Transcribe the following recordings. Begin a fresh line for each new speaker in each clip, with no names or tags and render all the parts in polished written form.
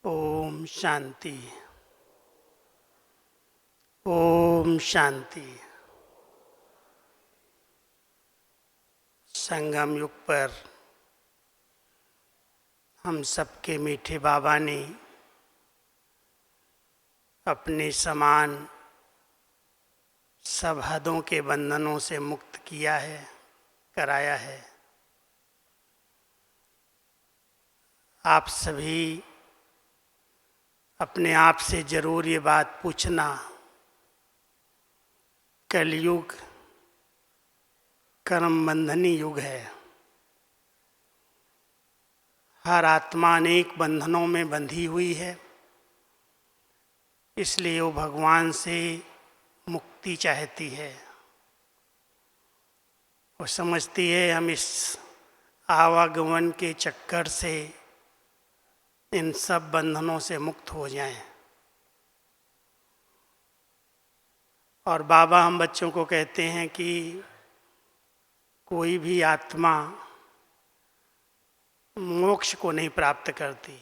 ओम शांति। ओम शांति। संगम युग पर हम सबके मीठे बाबा ने अपने समान सब हदों के बंधनों से मुक्त किया है, कराया है। आप सभी अपने आप से जरूर ये बात पूछना, कलयुग कर्म बंधनी युग है। हर आत्मा अनेक बंधनों में बंधी हुई है, इसलिए वो भगवान से मुक्ति चाहती है। वो समझती है हम इस आवागमन के चक्कर से इन सब बंधनों से मुक्त हो जाएं। और बाबा हम बच्चों को कहते हैं कि कोई भी आत्मा मोक्ष को नहीं प्राप्त करती।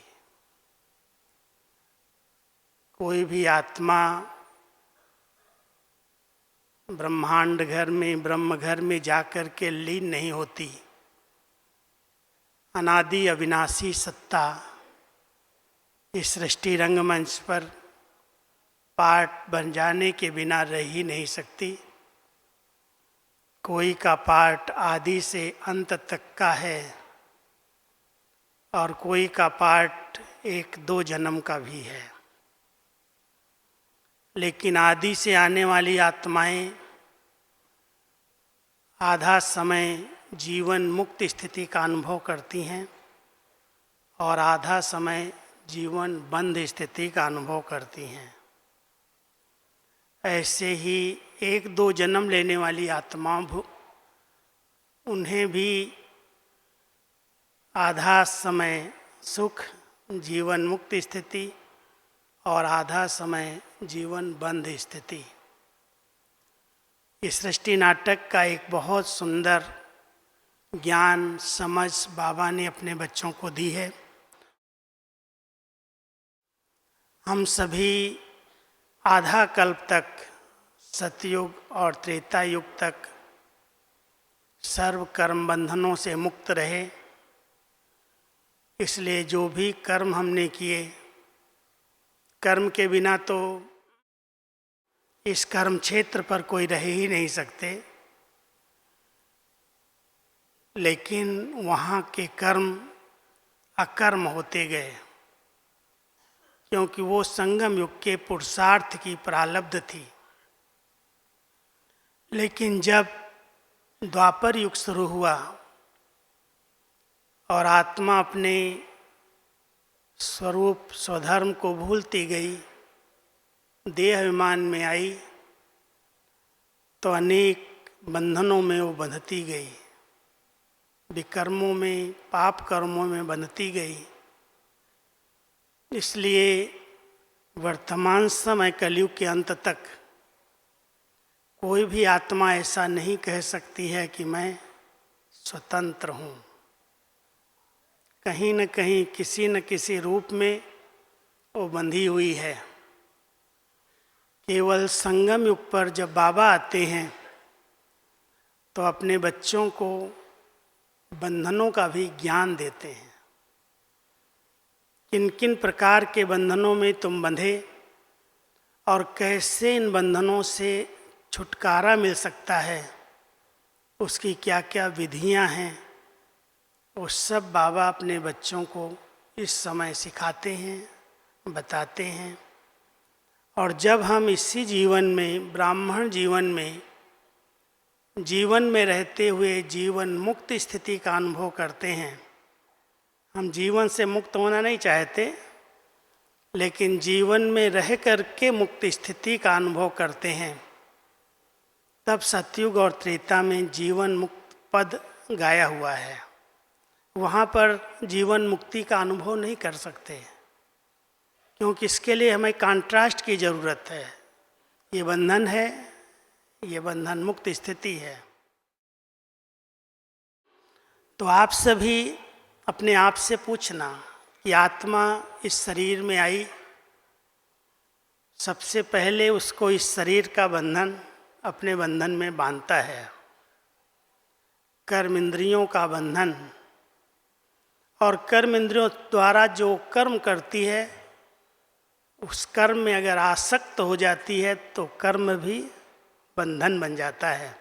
कोई भी आत्मा ब्रह्मांड घर में, ब्रह्म घर में जाकर के लीन नहीं होती। अनादि अविनाशी सत्ता इस सृष्टि रंगमंच पर पार्ट बन जाने के बिना रह ही नहीं सकती। कोई का पार्ट आदि से अंत तक का है और कोई का पार्ट 1-2 जन्म का भी है। लेकिन आदि से आने वाली आत्माएं आधा समय जीवन मुक्त स्थिति का अनुभव करती हैं और आधा समय जीवन बंध स्थिति का अनुभव करती हैं। ऐसे ही 1-2 जन्म लेने वाली आत्माओं, उन्हें भी आधा समय सुख जीवन मुक्त स्थिति और आधा समय जीवन बंध स्थिति। इस सृष्टि नाटक का एक बहुत सुंदर ज्ञान समझ बाबा ने अपने बच्चों को दी है। हम सभी आधा कल्प तक, सतयुग और त्रेता युग तक सर्व कर्म बंधनों से मुक्त रहे। इसलिए जो भी कर्म हमने किए, कर्म के बिना तो इस कर्म क्षेत्र पर कोई रह ही नहीं सकते। लेकिन वहाँ के कर्म अकर्म होते गए, क्योंकि वो संगम युग के पुरुषार्थ की प्रारब्ध थी। लेकिन जब द्वापर युग शुरू हुआ और आत्मा अपने स्वरूप स्वधर्म को भूलती गई, देह अभिमान में आई, तो अनेक बंधनों में वो बंधती गई, विकर्मों में, पाप कर्मों में बंधती गई। इसलिए वर्तमान समय कलयुग के अंत तक कोई भी आत्मा ऐसा नहीं कह सकती है कि मैं स्वतंत्र हूँ। कहीं न कहीं, किसी न किसी रूप में वो बंधी हुई है। केवल संगम युग पर जब बाबा आते हैं तो अपने बच्चों को बंधनों का भी ज्ञान देते हैं। किन किन प्रकार के बंधनों में तुम बंधे और कैसे इन बंधनों से छुटकारा मिल सकता है, उसकी क्या क्या विधियां हैं, वो सब बाबा अपने बच्चों को इस समय सिखाते हैं, बताते हैं। और जब हम इसी जीवन में, ब्राह्मण जीवन में रहते हुए जीवन मुक्त स्थिति का अनुभव करते हैं। हम जीवन से मुक्त होना नहीं चाहते, लेकिन जीवन में रह करके मुक्त स्थिति का अनुभव करते हैं। तब सतयुग और त्रेता में जीवन मुक्त पद गाया हुआ है। वहाँ पर जीवन मुक्ति का अनुभव नहीं कर सकते, क्योंकि इसके लिए हमें कॉन्ट्रास्ट की ज़रूरत है। ये बंधन है, ये बंधन मुक्त स्थिति है। तो आप सभी अपने आप से पूछना कि आत्मा इस शरीर में आई, सबसे पहले उसको इस शरीर का बंधन अपने बंधन में बांधता है, कर्म इंद्रियों का बंधन। और कर्म इंद्रियों द्वारा जो कर्म करती है, उस कर्म में अगर आसक्त हो जाती है तो कर्म भी बंधन बन जाता है।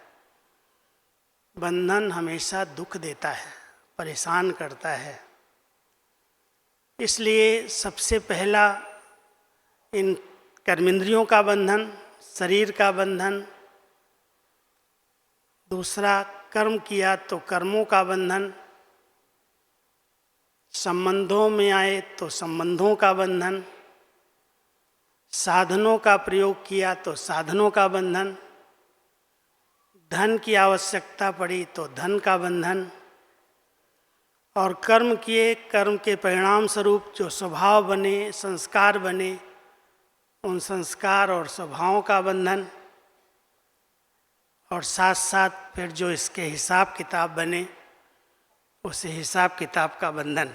बंधन हमेशा दुख देता है, परेशान करता है। इसलिए सबसे पहला इन कर्मेंद्रियों का बंधन, शरीर का बंधन, दूसरा कर्म किया तो कर्मों का बंधन, संबंधों में आए तो संबंधों का बंधन, साधनों का प्रयोग किया तो साधनों का बंधन, धन की आवश्यकता पड़ी तो धन का बंधन, और कर्म किए, कर्म के परिणाम स्वरूप जो स्वभाव बने, संस्कार बने, उन संस्कार और स्वभावों का बंधन, और साथ साथ फिर जो इसके हिसाब किताब बने, उस हिसाब किताब का बंधन।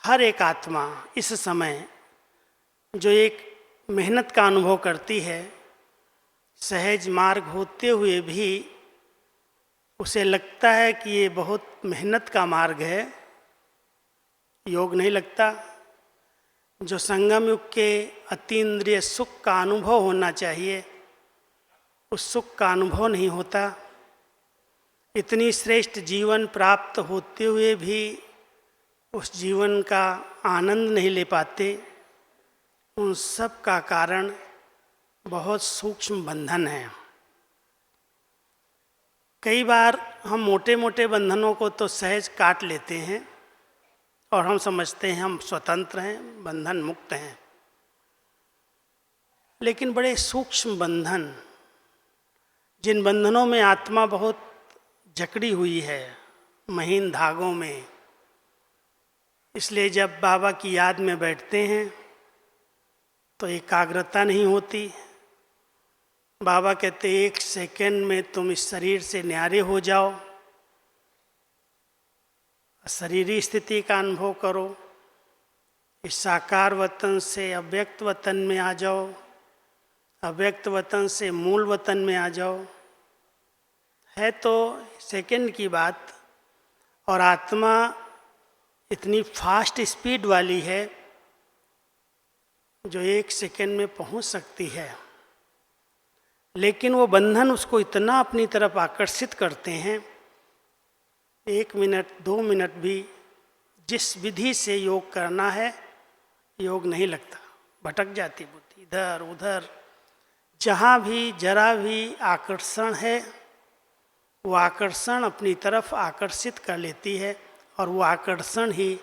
हर एक आत्मा इस समय जो एक मेहनत का अनुभव करती है, सहज मार्ग होते हुए भी उसे लगता है कि ये बहुत मेहनत का मार्ग है, योग नहीं लगता। जो संगम युग के अतीन्द्रिय सुख का अनुभव होना चाहिए, उस सुख का अनुभव नहीं होता। इतनी श्रेष्ठ जीवन प्राप्त होते हुए भी उस जीवन का आनंद नहीं ले पाते। उन सब का कारण बहुत सूक्ष्म बंधन है। कई बार हम मोटे मोटे बंधनों को तो सहज काट लेते हैं और हम समझते हैं हम स्वतंत्र हैं, बंधन मुक्त हैं। लेकिन बड़े सूक्ष्म बंधन, जिन बंधनों में आत्मा बहुत जकड़ी हुई है, महीन धागों में, इसलिए जब बाबा की याद में बैठते हैं तो एकाग्रता नहीं होती। बाबा कहते 1 सेकंड में तुम इस शरीर से न्यारे हो जाओ, शरीरी स्थिति का अनुभव करो, इस साकार वतन से अव्यक्त वतन में आ जाओ, अव्यक्त वतन से मूल वतन में आ जाओ। है तो सेकंड की बात, और आत्मा इतनी फास्ट स्पीड वाली है जो 1 सेकंड में पहुंच सकती है। लेकिन वो बंधन उसको इतना अपनी तरफ आकर्षित करते हैं, 1 मिनट 2 मिनट भी जिस विधि से योग करना है, योग नहीं लगता, भटक जाती बुद्धि इधर उधर। जहाँ भी जरा भी आकर्षण है, वो आकर्षण अपनी तरफ आकर्षित कर लेती है, और वो आकर्षण ही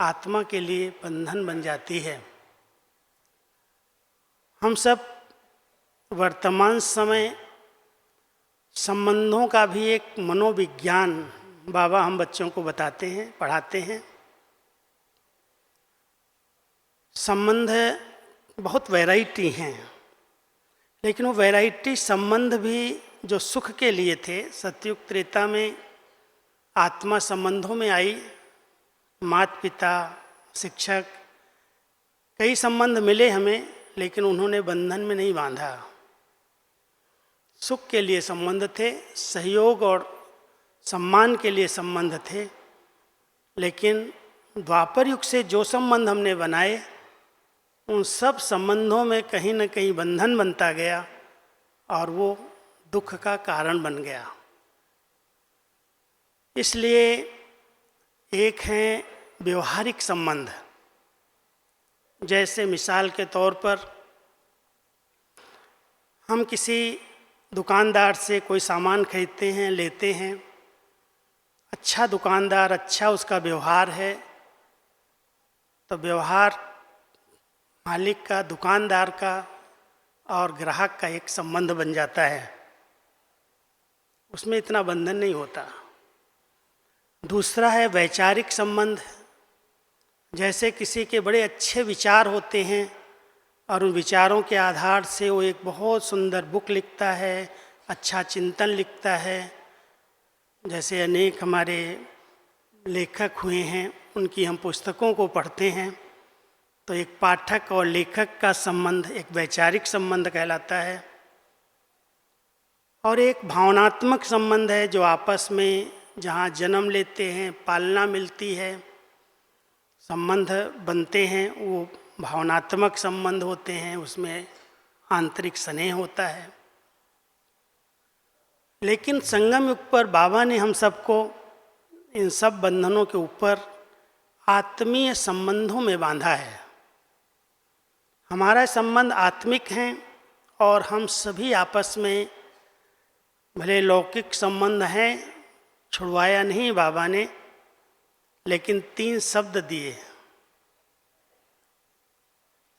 आत्मा के लिए बंधन बन जाती है। हम सब वर्तमान समय संबंधों का भी एक मनोविज्ञान बाबा हम बच्चों को बताते हैं, पढ़ाते हैं। संबंध बहुत वैरायटी हैं, लेकिन वो वैरायटी संबंध भी जो सुख के लिए थे, सतयुग त्रेता में आत्मा संबंधों में आई। माता पिता, शिक्षक, कई संबंध मिले हमें, लेकिन उन्होंने बंधन में नहीं बांधा। सुख के लिए संबंध थे, सहयोग और सम्मान के लिए संबंध थे, लेकिन द्वापर युग से जो संबंध हमने बनाए, उन सब संबंधों में कहीं न कहीं बंधन बनता गया और वो दुख का कारण बन गया। इसलिए एक हैं व्यवहारिक संबंध, जैसे मिसाल के तौर पर हम किसी दुकानदार से कोई सामान खरीदते हैं, लेते हैं, अच्छा दुकानदार, अच्छा उसका व्यवहार है, तो व्यवहार मालिक का, दुकानदार का और ग्राहक का एक संबंध बन जाता है, उसमें इतना बंधन नहीं होता। दूसरा है वैचारिक संबंध, जैसे किसी के बड़े अच्छे विचार होते हैं और उन विचारों के आधार से वो एक बहुत सुंदर बुक लिखता है, अच्छा चिंतन लिखता है। जैसे अनेक हमारे लेखक हुए हैं उनकी हम पुस्तकों को पढ़ते हैं तो एक पाठक और लेखक का संबंध एक वैचारिक संबंध कहलाता है, और एक भावनात्मक संबंध है जो आपस में जहाँ जन्म लेते हैं, पालना मिलती है, संबंध बनते हैं, वो भावनात्मक संबंध होते हैं, उसमें आंतरिक स्नेह होता है। लेकिन संगम युग पर बाबा ने हम सबको इन सब बंधनों के ऊपर आत्मीय संबंधों में बांधा है। हमारा संबंध आत्मिक हैं और हम सभी आपस में भले लौकिक संबंध हैं, छुड़वाया नहीं बाबा ने, लेकिन 3 शब्द दिए,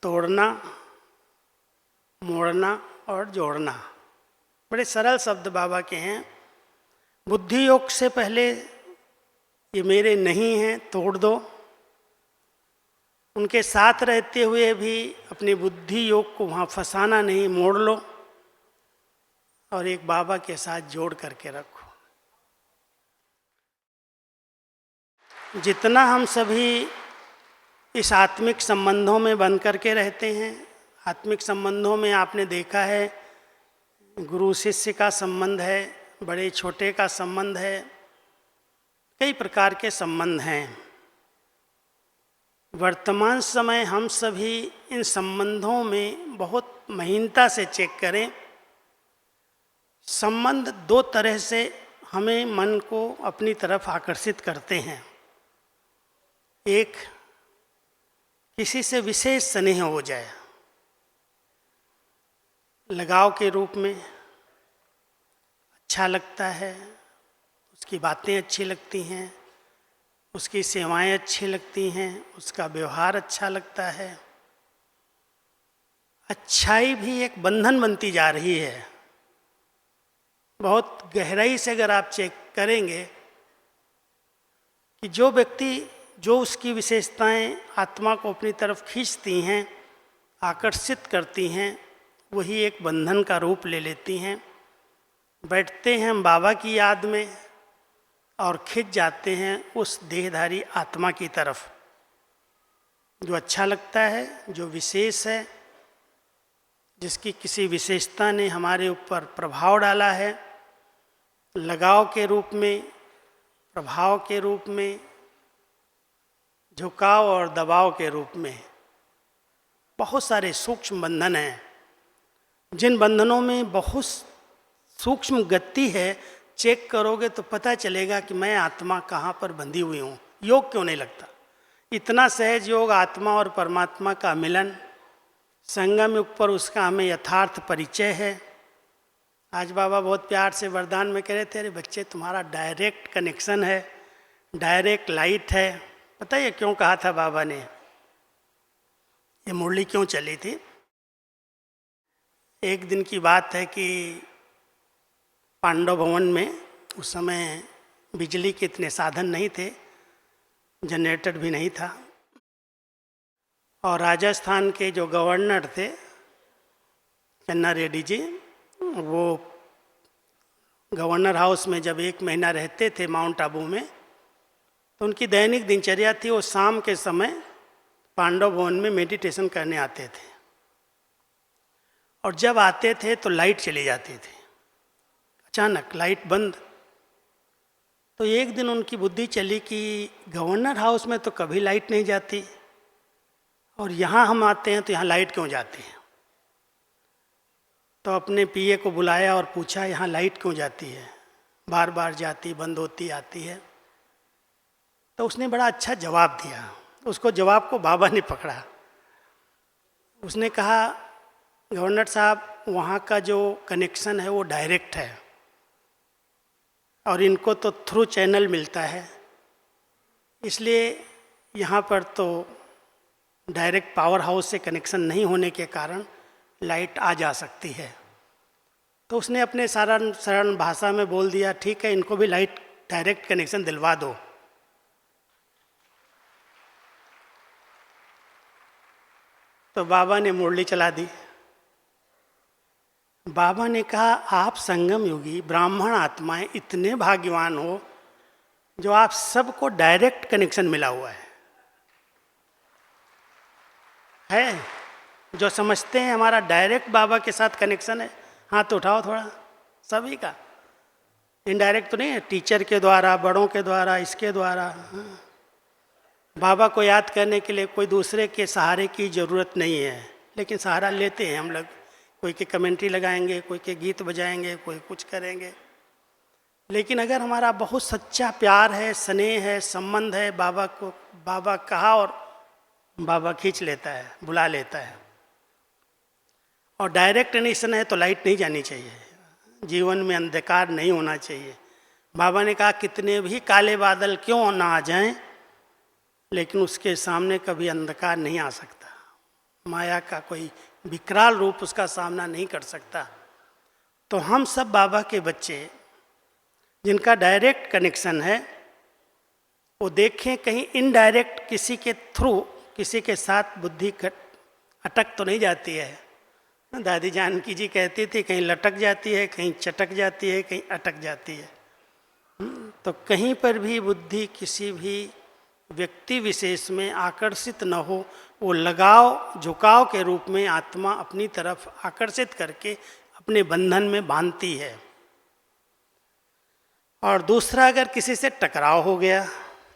तोड़ना, मोड़ना और जोड़ना। बड़े सरल शब्द बाबा के हैं। बुद्धि योग से पहले ये मेरे नहीं हैं, तोड़ दो। उनके साथ रहते हुए भी अपनी बुद्धि योग को वहाँ फंसाना नहीं, मोड़ लो और एक बाबा के साथ जोड़ करके रखो। जितना हम सभी इस आत्मिक संबंधों में बन करके रहते हैं, आत्मिक संबंधों में आपने देखा है गुरु शिष्य का संबंध है, बड़े छोटे का संबंध है, कई प्रकार के संबंध हैं। वर्तमान समय हम सभी इन संबंधों में बहुत महीनता से चेक करें। संबंध 2 तरह से हमें मन को अपनी तरफ आकर्षित करते हैं। एक, किसी से विशेष स्नेह हो जाए, लगाव के रूप में, अच्छा लगता है, उसकी बातें अच्छी लगती हैं, उसकी सेवाएं अच्छी लगती हैं, उसका व्यवहार अच्छा लगता है। अच्छाई भी एक बंधन बनती जा रही है। बहुत गहराई से अगर आप चेक करेंगे कि जो व्यक्ति, जो उसकी विशेषताएं आत्मा को अपनी तरफ खींचती हैं, आकर्षित करती हैं, वही एक बंधन का रूप ले लेती हैं। बैठते हैं हम बाबा की याद में और खिंच जाते हैं उस देहधारी आत्मा की तरफ। जो अच्छा लगता है, जो विशेष है, जिसकी किसी विशेषता ने हमारे ऊपर प्रभाव डाला है, लगाव के रूप में, प्रभाव के रूप में, झुकाव और दबाव के रूप में। बहुत सारे सूक्ष्म बंधन हैं, जिन बंधनों में बहुत सूक्ष्म गति है। चेक करोगे तो पता चलेगा कि मैं आत्मा कहाँ पर बंधी हुई हूँ, योग क्यों नहीं लगता। इतना सहज योग, आत्मा और परमात्मा का मिलन, संगम युग पर उसका हमें यथार्थ परिचय है। आज बाबा बहुत प्यार से वरदान में कह रहे थे, अरे बच्चे तुम्हारा डायरेक्ट कनेक्शन है, डायरेक्ट लाइट है। पता है क्यों कहा था बाबा ने? ये मुरली क्यों चली थी? एक दिन की बात है कि पांडव भवन में उस समय बिजली के इतने साधन नहीं थे, जनरेटर भी नहीं था, और राजस्थान के जो गवर्नर थे चन्ना रेड्डी जी, वो गवर्नर हाउस में जब 1 महीना रहते थे माउंट आबू में, तो उनकी दैनिक दिनचर्या थी, वो शाम के समय पांडव भवन में मेडिटेशन करने आते थे, और जब आते थे तो लाइट चली जाती थी, अचानक लाइट बंद। तो एक दिन उनकी बुद्धि चली कि गवर्नर हाउस में तो कभी लाइट नहीं जाती, और यहाँ हम आते हैं तो यहाँ लाइट क्यों जाती है। तो अपने पीए को बुलाया और पूछा, यहाँ लाइट क्यों जाती है, बार बार जाती, बंद होती, आती है। तो उसने बड़ा अच्छा जवाब दिया। उसको जवाब को बाबा ने पकड़ा। उसने कहा, गवर्नर साहब, वहाँ का जो कनेक्शन है वो डायरेक्ट है, और इनको तो थ्रू चैनल मिलता है, इसलिए यहाँ पर तो डायरेक्ट पावर हाउस से कनेक्शन नहीं होने के कारण लाइट आ जा सकती है। तो उसने अपने सरल भाषा में बोल दिया, ठीक है, इनको भी लाइट डायरेक्ट कनेक्शन दिलवा दो। तो बाबा ने मुरली चला दी। बाबा ने कहा, आप संगम योगी ब्राह्मण आत्माएं इतने भाग्यवान हो जो आप सबको डायरेक्ट कनेक्शन मिला हुआ है? जो समझते हैं हमारा डायरेक्ट बाबा के साथ कनेक्शन है, हाथ उठाओ थोड़ा, सभी का। इनडायरेक्ट तो नहीं है, टीचर के द्वारा, बड़ों के द्वारा, इसके द्वारा। हाँ। बाबा को याद करने के लिए कोई दूसरे के सहारे की ज़रूरत नहीं है, लेकिन सहारा लेते हैं हम लोग। कोई के कमेंट्री लगाएंगे, कोई के गीत बजाएंगे, कोई कुछ करेंगे। लेकिन अगर हमारा बहुत सच्चा प्यार है, स्नेह है, संबंध है, बाबा को बाबा कहा और बाबा खींच लेता है, बुला लेता है। और डायरेक्ट कनेक्शन है तो लाइट नहीं जानी चाहिए, जीवन में अंधकार नहीं होना चाहिए। बाबा ने कहा कितने भी काले बादल क्यों ना आ जाएं, लेकिन उसके सामने कभी अंधकार नहीं आ सकता। माया का कोई विकराल रूप उसका सामना नहीं कर सकता। तो हम सब बाबा के बच्चे जिनका डायरेक्ट कनेक्शन है, वो देखें कहीं इनडायरेक्ट किसी के थ्रू, किसी के साथ बुद्धि अटक तो नहीं जाती है। दादी जानकी जी कहती थी कहीं लटक जाती है, कहीं चटक जाती है, कहीं अटक जाती है। तो कहीं पर भी बुद्धि किसी भी व्यक्ति विशेष में आकर्षित न हो, वो लगाव झुकाव के रूप में आत्मा अपनी तरफ आकर्षित करके अपने बंधन में बांधती है। और दूसरा, अगर किसी से टकराव हो गया,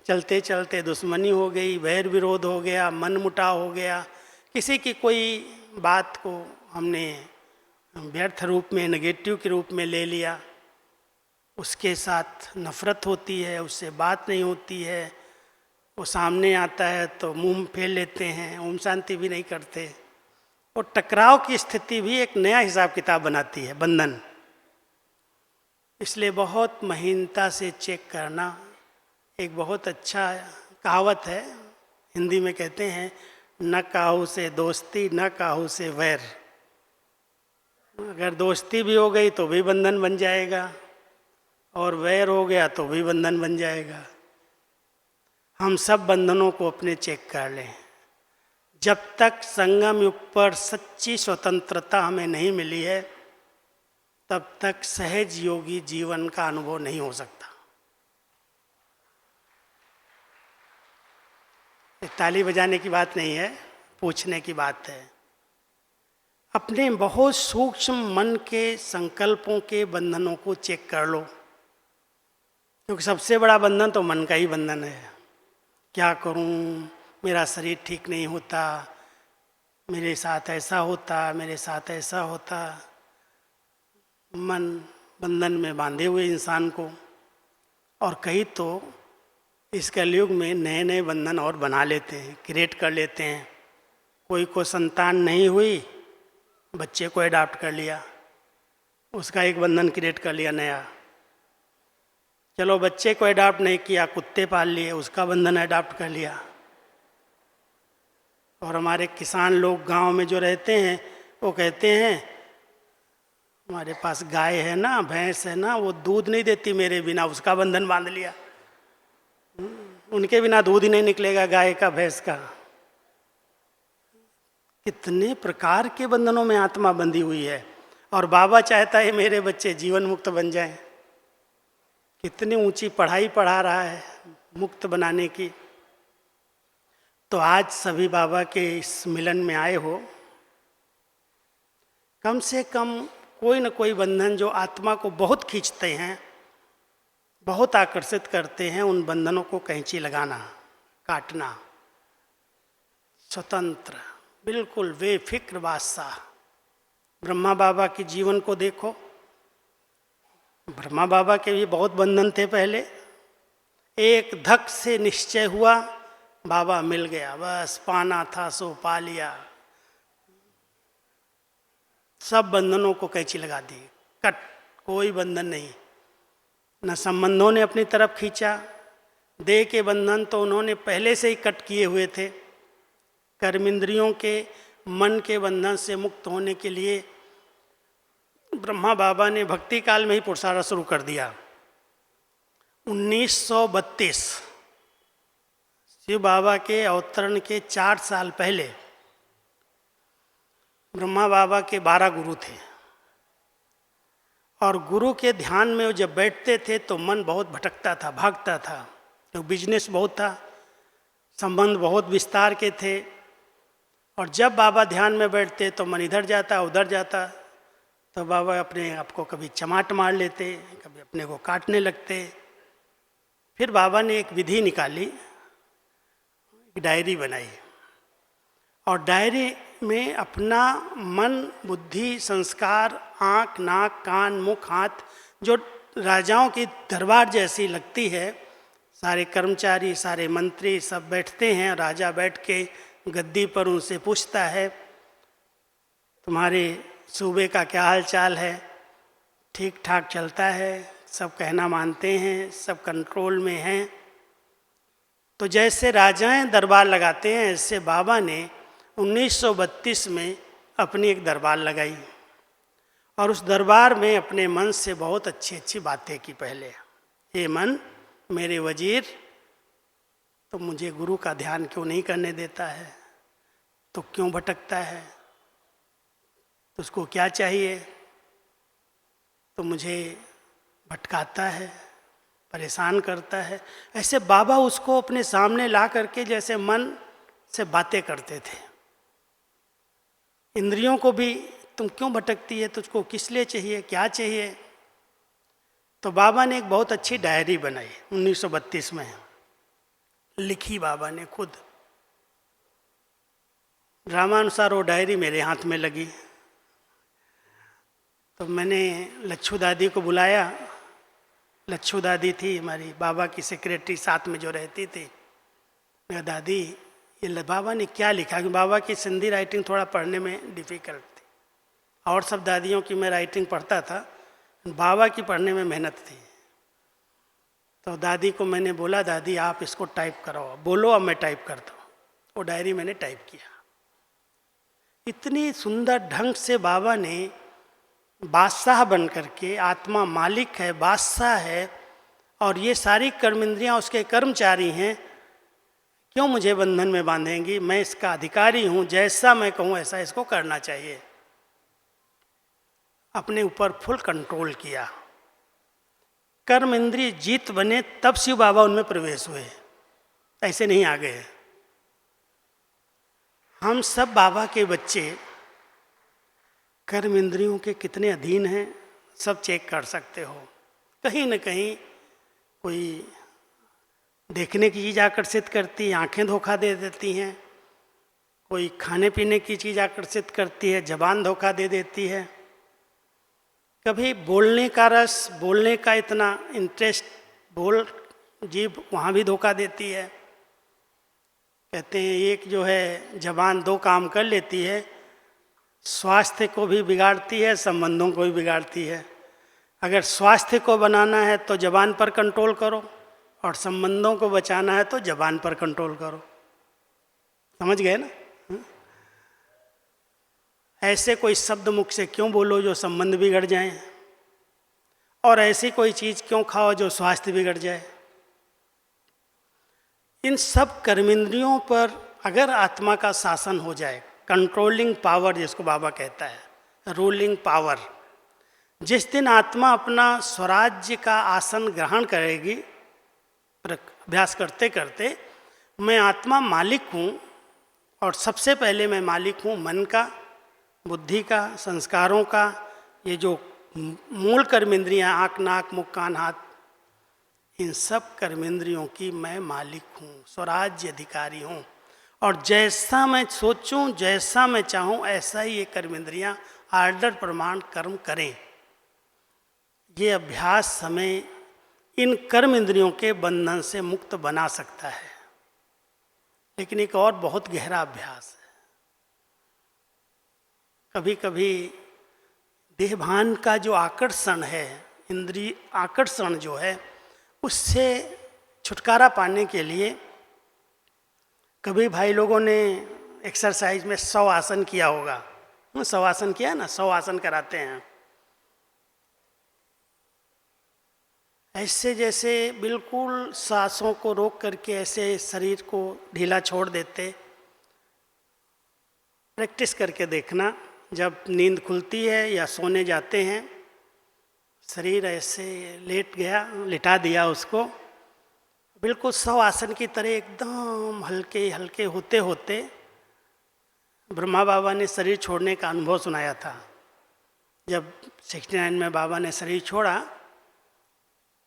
चलते चलते दुश्मनी हो गई, वैर विरोध हो गया, मन मुटाव हो गया, किसी की कोई बात को हमने व्यर्थ रूप में, नेगेटिव के रूप में ले लिया, उसके साथ नफरत होती है, उससे बात नहीं होती है, वो सामने आता है तो मुंह फेर लेते हैं, ओम शांति भी नहीं करते। और टकराव की स्थिति भी एक नया हिसाब किताब बनाती है, बंधन। इसलिए बहुत महीनता से चेक करना। एक बहुत अच्छा कहावत है, हिंदी में कहते हैं, न काहू से दोस्ती न काहू से वैर। अगर दोस्ती भी हो गई तो भी बंधन बन जाएगा, और वैर हो गया तो भी बंधन बन जाएगा। हम सब बंधनों को अपने चेक कर लें। जब तक संगम युग पर सच्ची स्वतंत्रता हमें नहीं मिली है, तब तक सहज योगी जीवन का अनुभव नहीं हो सकता। ताली बजाने की बात नहीं है, पूछने की बात है। अपने बहुत सूक्ष्म मन के संकल्पों के बंधनों को चेक कर लो, क्योंकि सबसे बड़ा बंधन तो मन का ही बंधन है। क्या करूं, मेरा शरीर ठीक नहीं होता, मेरे साथ ऐसा होता, मेरे साथ ऐसा होता। मन बंधन में बांधे हुए इंसान को, और कई तो इस कलयुग में नए नए बंधन और बना लेते हैं, क्रिएट कर लेते हैं। कोई को संतान नहीं हुई, बच्चे को अडॉप्ट कर लिया, उसका एक बंधन क्रिएट कर लिया नया। चलो बच्चे को अडॉप्ट नहीं किया, कुत्ते पाल लिए, उसका बंधन अडॉप्ट कर लिया। और हमारे किसान लोग गांव में जो रहते हैं, वो कहते हैं हमारे पास गाय है ना, भैंस है ना, वो दूध नहीं देती मेरे बिना, उसका बंधन बांध लिया। उनके बिना दूध ही नहीं निकलेगा गाय का, भैंस का। कितने प्रकार के बंधनों में आत्मा बंधी हुई है। और बाबा चाहता है मेरे बच्चे जीवन मुक्त बन जाएं। कितनी ऊंची पढ़ाई पढ़ा रहा है मुक्त बनाने की। तो आज सभी बाबा के इस मिलन में आए हो, कम से कम कोई न कोई बंधन जो आत्मा को बहुत खींचते हैं, बहुत आकर्षित करते हैं, उन बंधनों को कैंची लगाना, काटना। स्वतंत्र, बिल्कुल बेफिक्र बादशाह। ब्रह्मा बाबा के जीवन को देखो, ब्रह्मा बाबा के भी बहुत बंधन थे पहले। एक धक से निश्चय हुआ, बाबा मिल गया, बस पाना था सो पा लिया। सब बंधनों को कैंची लगा दी, कट, कोई बंधन नहीं। न संबंधों ने अपनी तरफ खींचा, देह के बंधन तो उन्होंने पहले से ही कट किए हुए थे। कर्मेंद्रियों के, मन के बंधन से मुक्त होने के लिए ब्रह्मा बाबा ने भक्ति काल में ही पुरुषार्थ शुरू कर दिया। 1932 शिव बाबा के अवतरण के 4 साल पहले ब्रह्मा बाबा के 12 गुरु थे, और गुरु के ध्यान में जब बैठते थे तो मन बहुत भटकता था, भागता था। तो बिजनेस बहुत था, संबंध बहुत विस्तार के थे, और जब बाबा ध्यान में बैठते तो मन इधर जाता उधर जाता। तो बाबा अपने आप को कभी चमाट मार लेते, कभी अपने को काटने लगते। फिर बाबा ने एक विधि निकाली, एक डायरी बनाई, और डायरी में अपना मन, बुद्धि, संस्कार, आँख, नाक, कान, मुख, हाथ, जो राजाओं की दरबार जैसी लगती है, सारे कर्मचारी, सारे मंत्री सब बैठते हैं। राजा बैठ के गद्दी पर उनसे पूछता है, तुम्हारे सूबे का क्या हाल चाल है? ठीक ठाक चलता है? सब कहना मानते हैं? सब कंट्रोल में हैं? तो जैसे राजाएं दरबार लगाते हैं, ऐसे बाबा ने 1932 में अपनी एक दरबार लगाई, और उस दरबार में अपने मन से बहुत अच्छी अच्छी बातें की। पहले, ये मन मेरे वजीर, तो मुझे गुरु का ध्यान क्यों नहीं करने देता है? तो क्यों भटकता है? तो उसको क्या चाहिए? तो मुझे भटकाता है, परेशान करता है। ऐसे बाबा उसको अपने सामने ला करके जैसे मन से बातें करते थे। इंद्रियों को भी, तुम क्यों भटकती है? तुझको किस लिए चाहिए? क्या चाहिए? तो बाबा ने एक बहुत अच्छी डायरी बनाई 1932 में, लिखी बाबा ने खुद। ड्रामानुसार वो डायरी मेरे हाथ में लगी। तो मैंने लच्छू दादी को बुलाया। लच्छू दादी थी हमारी बाबा की सेक्रेटरी, साथ में जो रहती थी। मैं, दादी ये बाबा ने क्या लिखा? कि बाबा की सिंधी राइटिंग थोड़ा पढ़ने में डिफ़िकल्ट थी, और सब दादियों की मैं राइटिंग पढ़ता था, बाबा की पढ़ने में मेहनत थी। तो दादी को मैंने बोला, दादी आप इसको टाइप कराओ। बोलो, अब मैं टाइप करता हूँ। वो डायरी मैंने टाइप किया। इतनी सुंदर ढंग से बाबा ने बादशाह बन करके, आत्मा मालिक है, बादशाह है, और ये सारी कर्मेंद्रियाँ उसके कर्मचारी हैं, क्यों मुझे बंधन में बांधेंगी? मैं इसका अधिकारी हूँ, जैसा मैं कहूँ ऐसा इसको करना चाहिए। अपने ऊपर फुल कंट्रोल किया। कर्म इंद्रिय जीत बने, तब शिव बाबा उनमें प्रवेश हुए, ऐसे नहीं आ गए। हम सब बाबा के बच्चे कर्म इंद्रियों के कितने अधीन हैं, सब चेक कर सकते हो। कहीं न कहीं कोई देखने की चीज़ आकर्षित करती है, आंखें धोखा दे देती हैं। कोई खाने पीने की चीज़ आकर्षित करती है, जबान धोखा दे देती है। कभी बोलने का रस, बोलने का इतना इंटरेस्ट, जीभ वहाँ भी धोखा देती है। कहते हैं एक जो है जबान दो काम कर लेती है, स्वास्थ्य को भी बिगाड़ती है, संबंधों को भी बिगाड़ती है। अगर स्वास्थ्य को बनाना है तो जबान पर कंट्रोल करो, और संबंधों को बचाना है तो जबान पर कंट्रोल करो। समझ गए ना? ऐसे कोई शब्द मुख से क्यों बोलो जो संबंध बिगड़ जाएं, और ऐसी कोई चीज़ क्यों खाओ जो स्वास्थ्य बिगड़ जाए। इन सब कर्मेंद्रियों पर अगर आत्मा का शासन हो जाए, कंट्रोलिंग पावर जिसको बाबा कहता है, रूलिंग पावर, जिस दिन आत्मा अपना स्वराज्य का आसन ग्रहण करेगी, अभ्यास करते करते, मैं आत्मा मालिक हूँ, और सबसे पहले मैं मालिक हूँ मन का, बुद्धि का, संस्कारों का। ये जो मूल कर्मेंद्रियाँ, आँख, नाक, मुख, कान, हाथ, इन सब कर्मेंद्रियों की मैं मालिक हूँ, स्वराज्य अधिकारी हूँ, और जैसा मैं सोचूं, जैसा मैं चाहूँ, ऐसा ही ये कर्मेंद्रियाँ आर्डर प्रमाण कर्म करें। ये अभ्यास हमें इन कर्म इंद्रियों के बंधन से मुक्त बना सकता है। लेकिन एक और बहुत गहरा अभ्यास है। कभी कभी देहभान का जो आकर्षण है, इंद्रिय आकर्षण जो है, उससे छुटकारा पाने के लिए कभी भाई लोगों ने एक्सरसाइज में 100 आसन किया होगा। 100 आसन किया ना, 100 आसन कराते हैं। ऐसे जैसे बिल्कुल सांसों को रोक करके ऐसे शरीर को ढीला छोड़ देते। प्रैक्टिस करके देखना, जब नींद खुलती है या सोने जाते हैं शरीर ऐसे लेट गया, लिटा दिया उसको, बिल्कुल शव आसन की तरह एकदम हल्के हल्के होते होते ब्रह्मा बाबा ने शरीर छोड़ने का अनुभव सुनाया था। जब 69 में बाबा ने शरीर छोड़ा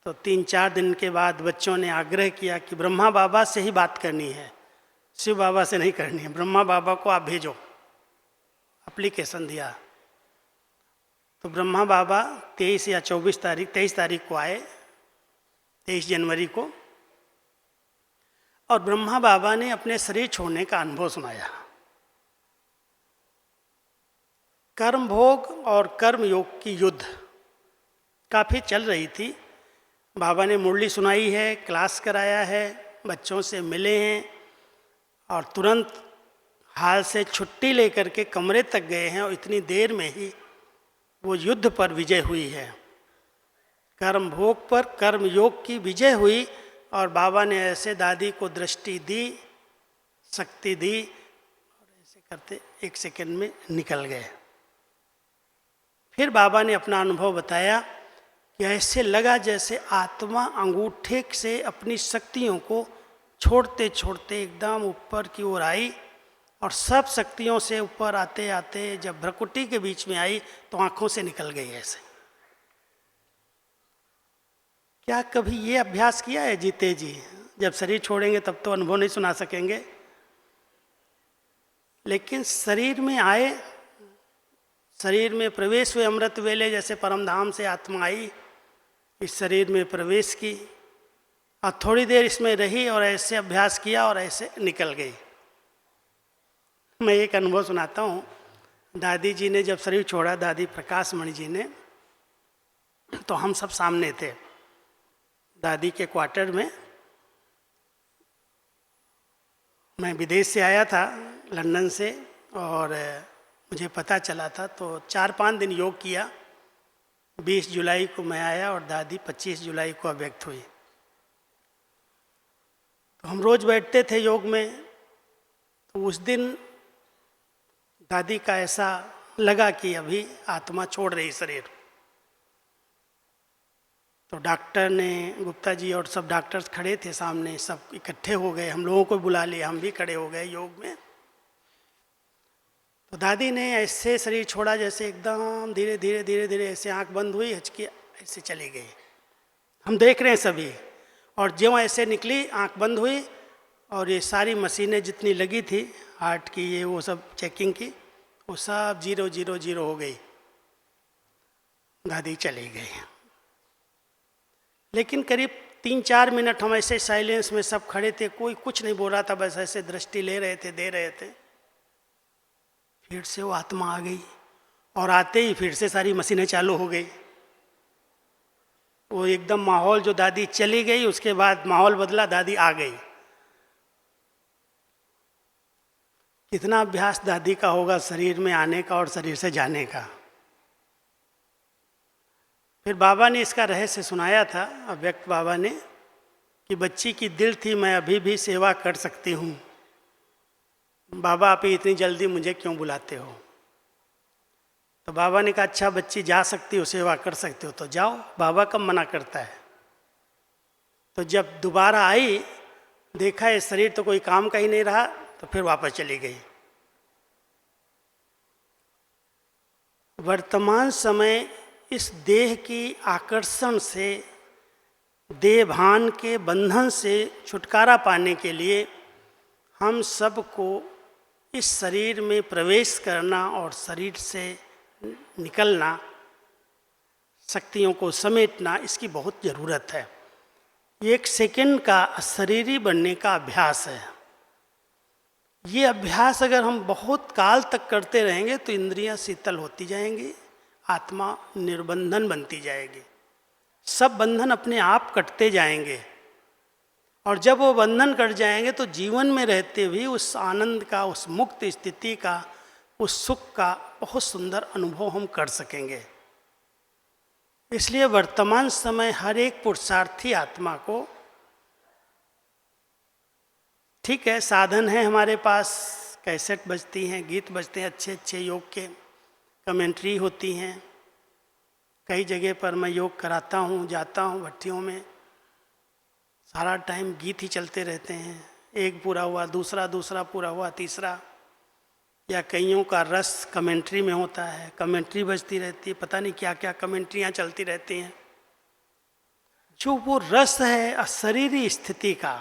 तो 3-4 दिन के बाद बच्चों ने आग्रह किया कि ब्रह्मा बाबा से ही बात करनी है, शिव बाबा से नहीं करनी है, ब्रह्मा बाबा को आप भेजो। एप्लीकेशन दिया तो ब्रह्मा बाबा 23 या 23 तारीख को आए, 23 जनवरी को, और ब्रह्मा बाबा ने अपने शरीर छोड़ने का अनुभव सुनाया। कर्म भोग और कर्म योग की युद्ध काफ़ी चल रही थी। बाबा ने मुरली सुनाई है, क्लास कराया है, बच्चों से मिले हैं और तुरंत हाल से छुट्टी लेकर के कमरे तक गए हैं और इतनी देर में ही वो युद्ध पर विजय हुई है। कर्म भोग पर कर्म योग की विजय हुई और बाबा ने ऐसे दादी को दृष्टि दी, शक्ति दी और ऐसे करते 1 सेकंड में निकल गए। फिर बाबा ने अपना अनुभव बताया कि ऐसे लगा जैसे आत्मा अंगूठे से अपनी शक्तियों को छोड़ते छोड़ते एकदम ऊपर की ओर आई और सब शक्तियों से ऊपर आते आते जब भ्रकुटी के बीच में आई तो आंखों से निकल गई ऐसे। क्या कभी ये अभ्यास किया है जीते जी? जब शरीर छोड़ेंगे तब तो अनुभव नहीं सुना सकेंगे, लेकिन शरीर में आए, शरीर में प्रवेश हुए, अमृत वेले जैसे परमधाम से आत्मा आई, इस शरीर में प्रवेश की और थोड़ी देर इसमें रही और ऐसे अभ्यास किया और ऐसे निकल गई। मैं एक अनुभव सुनाता हूँ। दादी जी ने जब शरीर छोड़ा, दादी प्रकाश मणि जी ने, तो हम सब सामने थे दादी के क्वार्टर में। मैं विदेश से आया था, लंदन से, और मुझे पता चला था, तो 4-5 दिन योग किया। 20 जुलाई को मैं आया और दादी 25 जुलाई को अव्यक्त हुई। तो हम रोज बैठते थे योग में, तो उस दिन दादी का ऐसा लगा कि अभी आत्मा छोड़ रही शरीर। तो डॉक्टर ने, गुप्ता जी और सब डॉक्टर्स खड़े थे सामने, सब इकट्ठे हो गए, हम लोगों को बुला लिया, हम भी खड़े हो गए योग में। तो दादी ने ऐसे शरीर छोड़ा जैसे एकदम धीरे धीरे धीरे धीरे ऐसे आंख बंद हुई, हचकी ऐसे चली गई। हम देख रहे हैं सभी, और ज्यों ऐसे निकली आंख बंद हुई और ये सारी मशीनें जितनी लगी थी हार्ट की, ये वो सब चेकिंग की, वो सब 0-0-0 हो गई, दादी चली गई। लेकिन करीब 3-4 मिनट हम ऐसे साइलेंस में सब खड़े थे, कोई कुछ नहीं बोल रहा था, बस ऐसे दृष्टि ले रहे थे, दे रहे थे। फिर से वो आत्मा आ गई और आते ही फिर से सारी मशीनें चालू हो गई। वो एकदम माहौल, जो दादी चली गई उसके बाद माहौल बदला, दादी आ गई। कितना अभ्यास दादी का होगा शरीर में आने का और शरीर से जाने का। फिर बाबा ने इसका रहस्य सुनाया था, अव्यक्त बाबा ने, कि बच्ची की दिल थी, मैं अभी भी सेवा कर सकती हूँ, बाबा आप इतनी जल्दी मुझे क्यों बुलाते हो? तो बाबा ने कहा अच्छा बच्ची जा सकती हो, सेवा कर सकते हो तो जाओ, बाबा कब मना करता है। तो जब दोबारा आई, देखा ये शरीर तो कोई काम का ही नहीं रहा, तो फिर वापस चली गई। वर्तमान समय इस देह की आकर्षण से, देहभान के बंधन से छुटकारा पाने के लिए हम सबको इस शरीर में प्रवेश करना और शरीर से निकलना, शक्तियों को समेटना, इसकी बहुत ज़रूरत है। 1 सेकंड का शरीरी बनने का अभ्यास है। ये अभ्यास अगर हम बहुत काल तक करते रहेंगे तो इंद्रियां शीतल होती जाएंगी, आत्मा निर्बंधन बनती जाएगी, सब बंधन अपने आप कटते जाएंगे। और जब वो बंधन कट जाएंगे तो जीवन में रहते हुए उस आनंद का, उस मुक्त स्थिति का, उस सुख का बहुत सुंदर अनुभव हम कर सकेंगे। इसलिए वर्तमान समय हर एक पुरुषार्थी आत्मा को, ठीक है साधन है हमारे पास, कैसेट बजती हैं, गीत बजते हैं, अच्छे अच्छे योग के कमेंट्री होती हैं, कई जगह पर मैं योग कराता हूँ, जाता हूँ भट्टियों में, सारा टाइम गीत ही चलते रहते हैं। एक पूरा हुआ, दूसरा पूरा हुआ, तीसरा, या कईयों का रस कमेंट्री में होता है, कमेंट्री बजती रहती है, पता नहीं क्या क्या कमेंट्रियाँ चलती रहती हैं। जो वो रस है अशरीरी स्थिति का,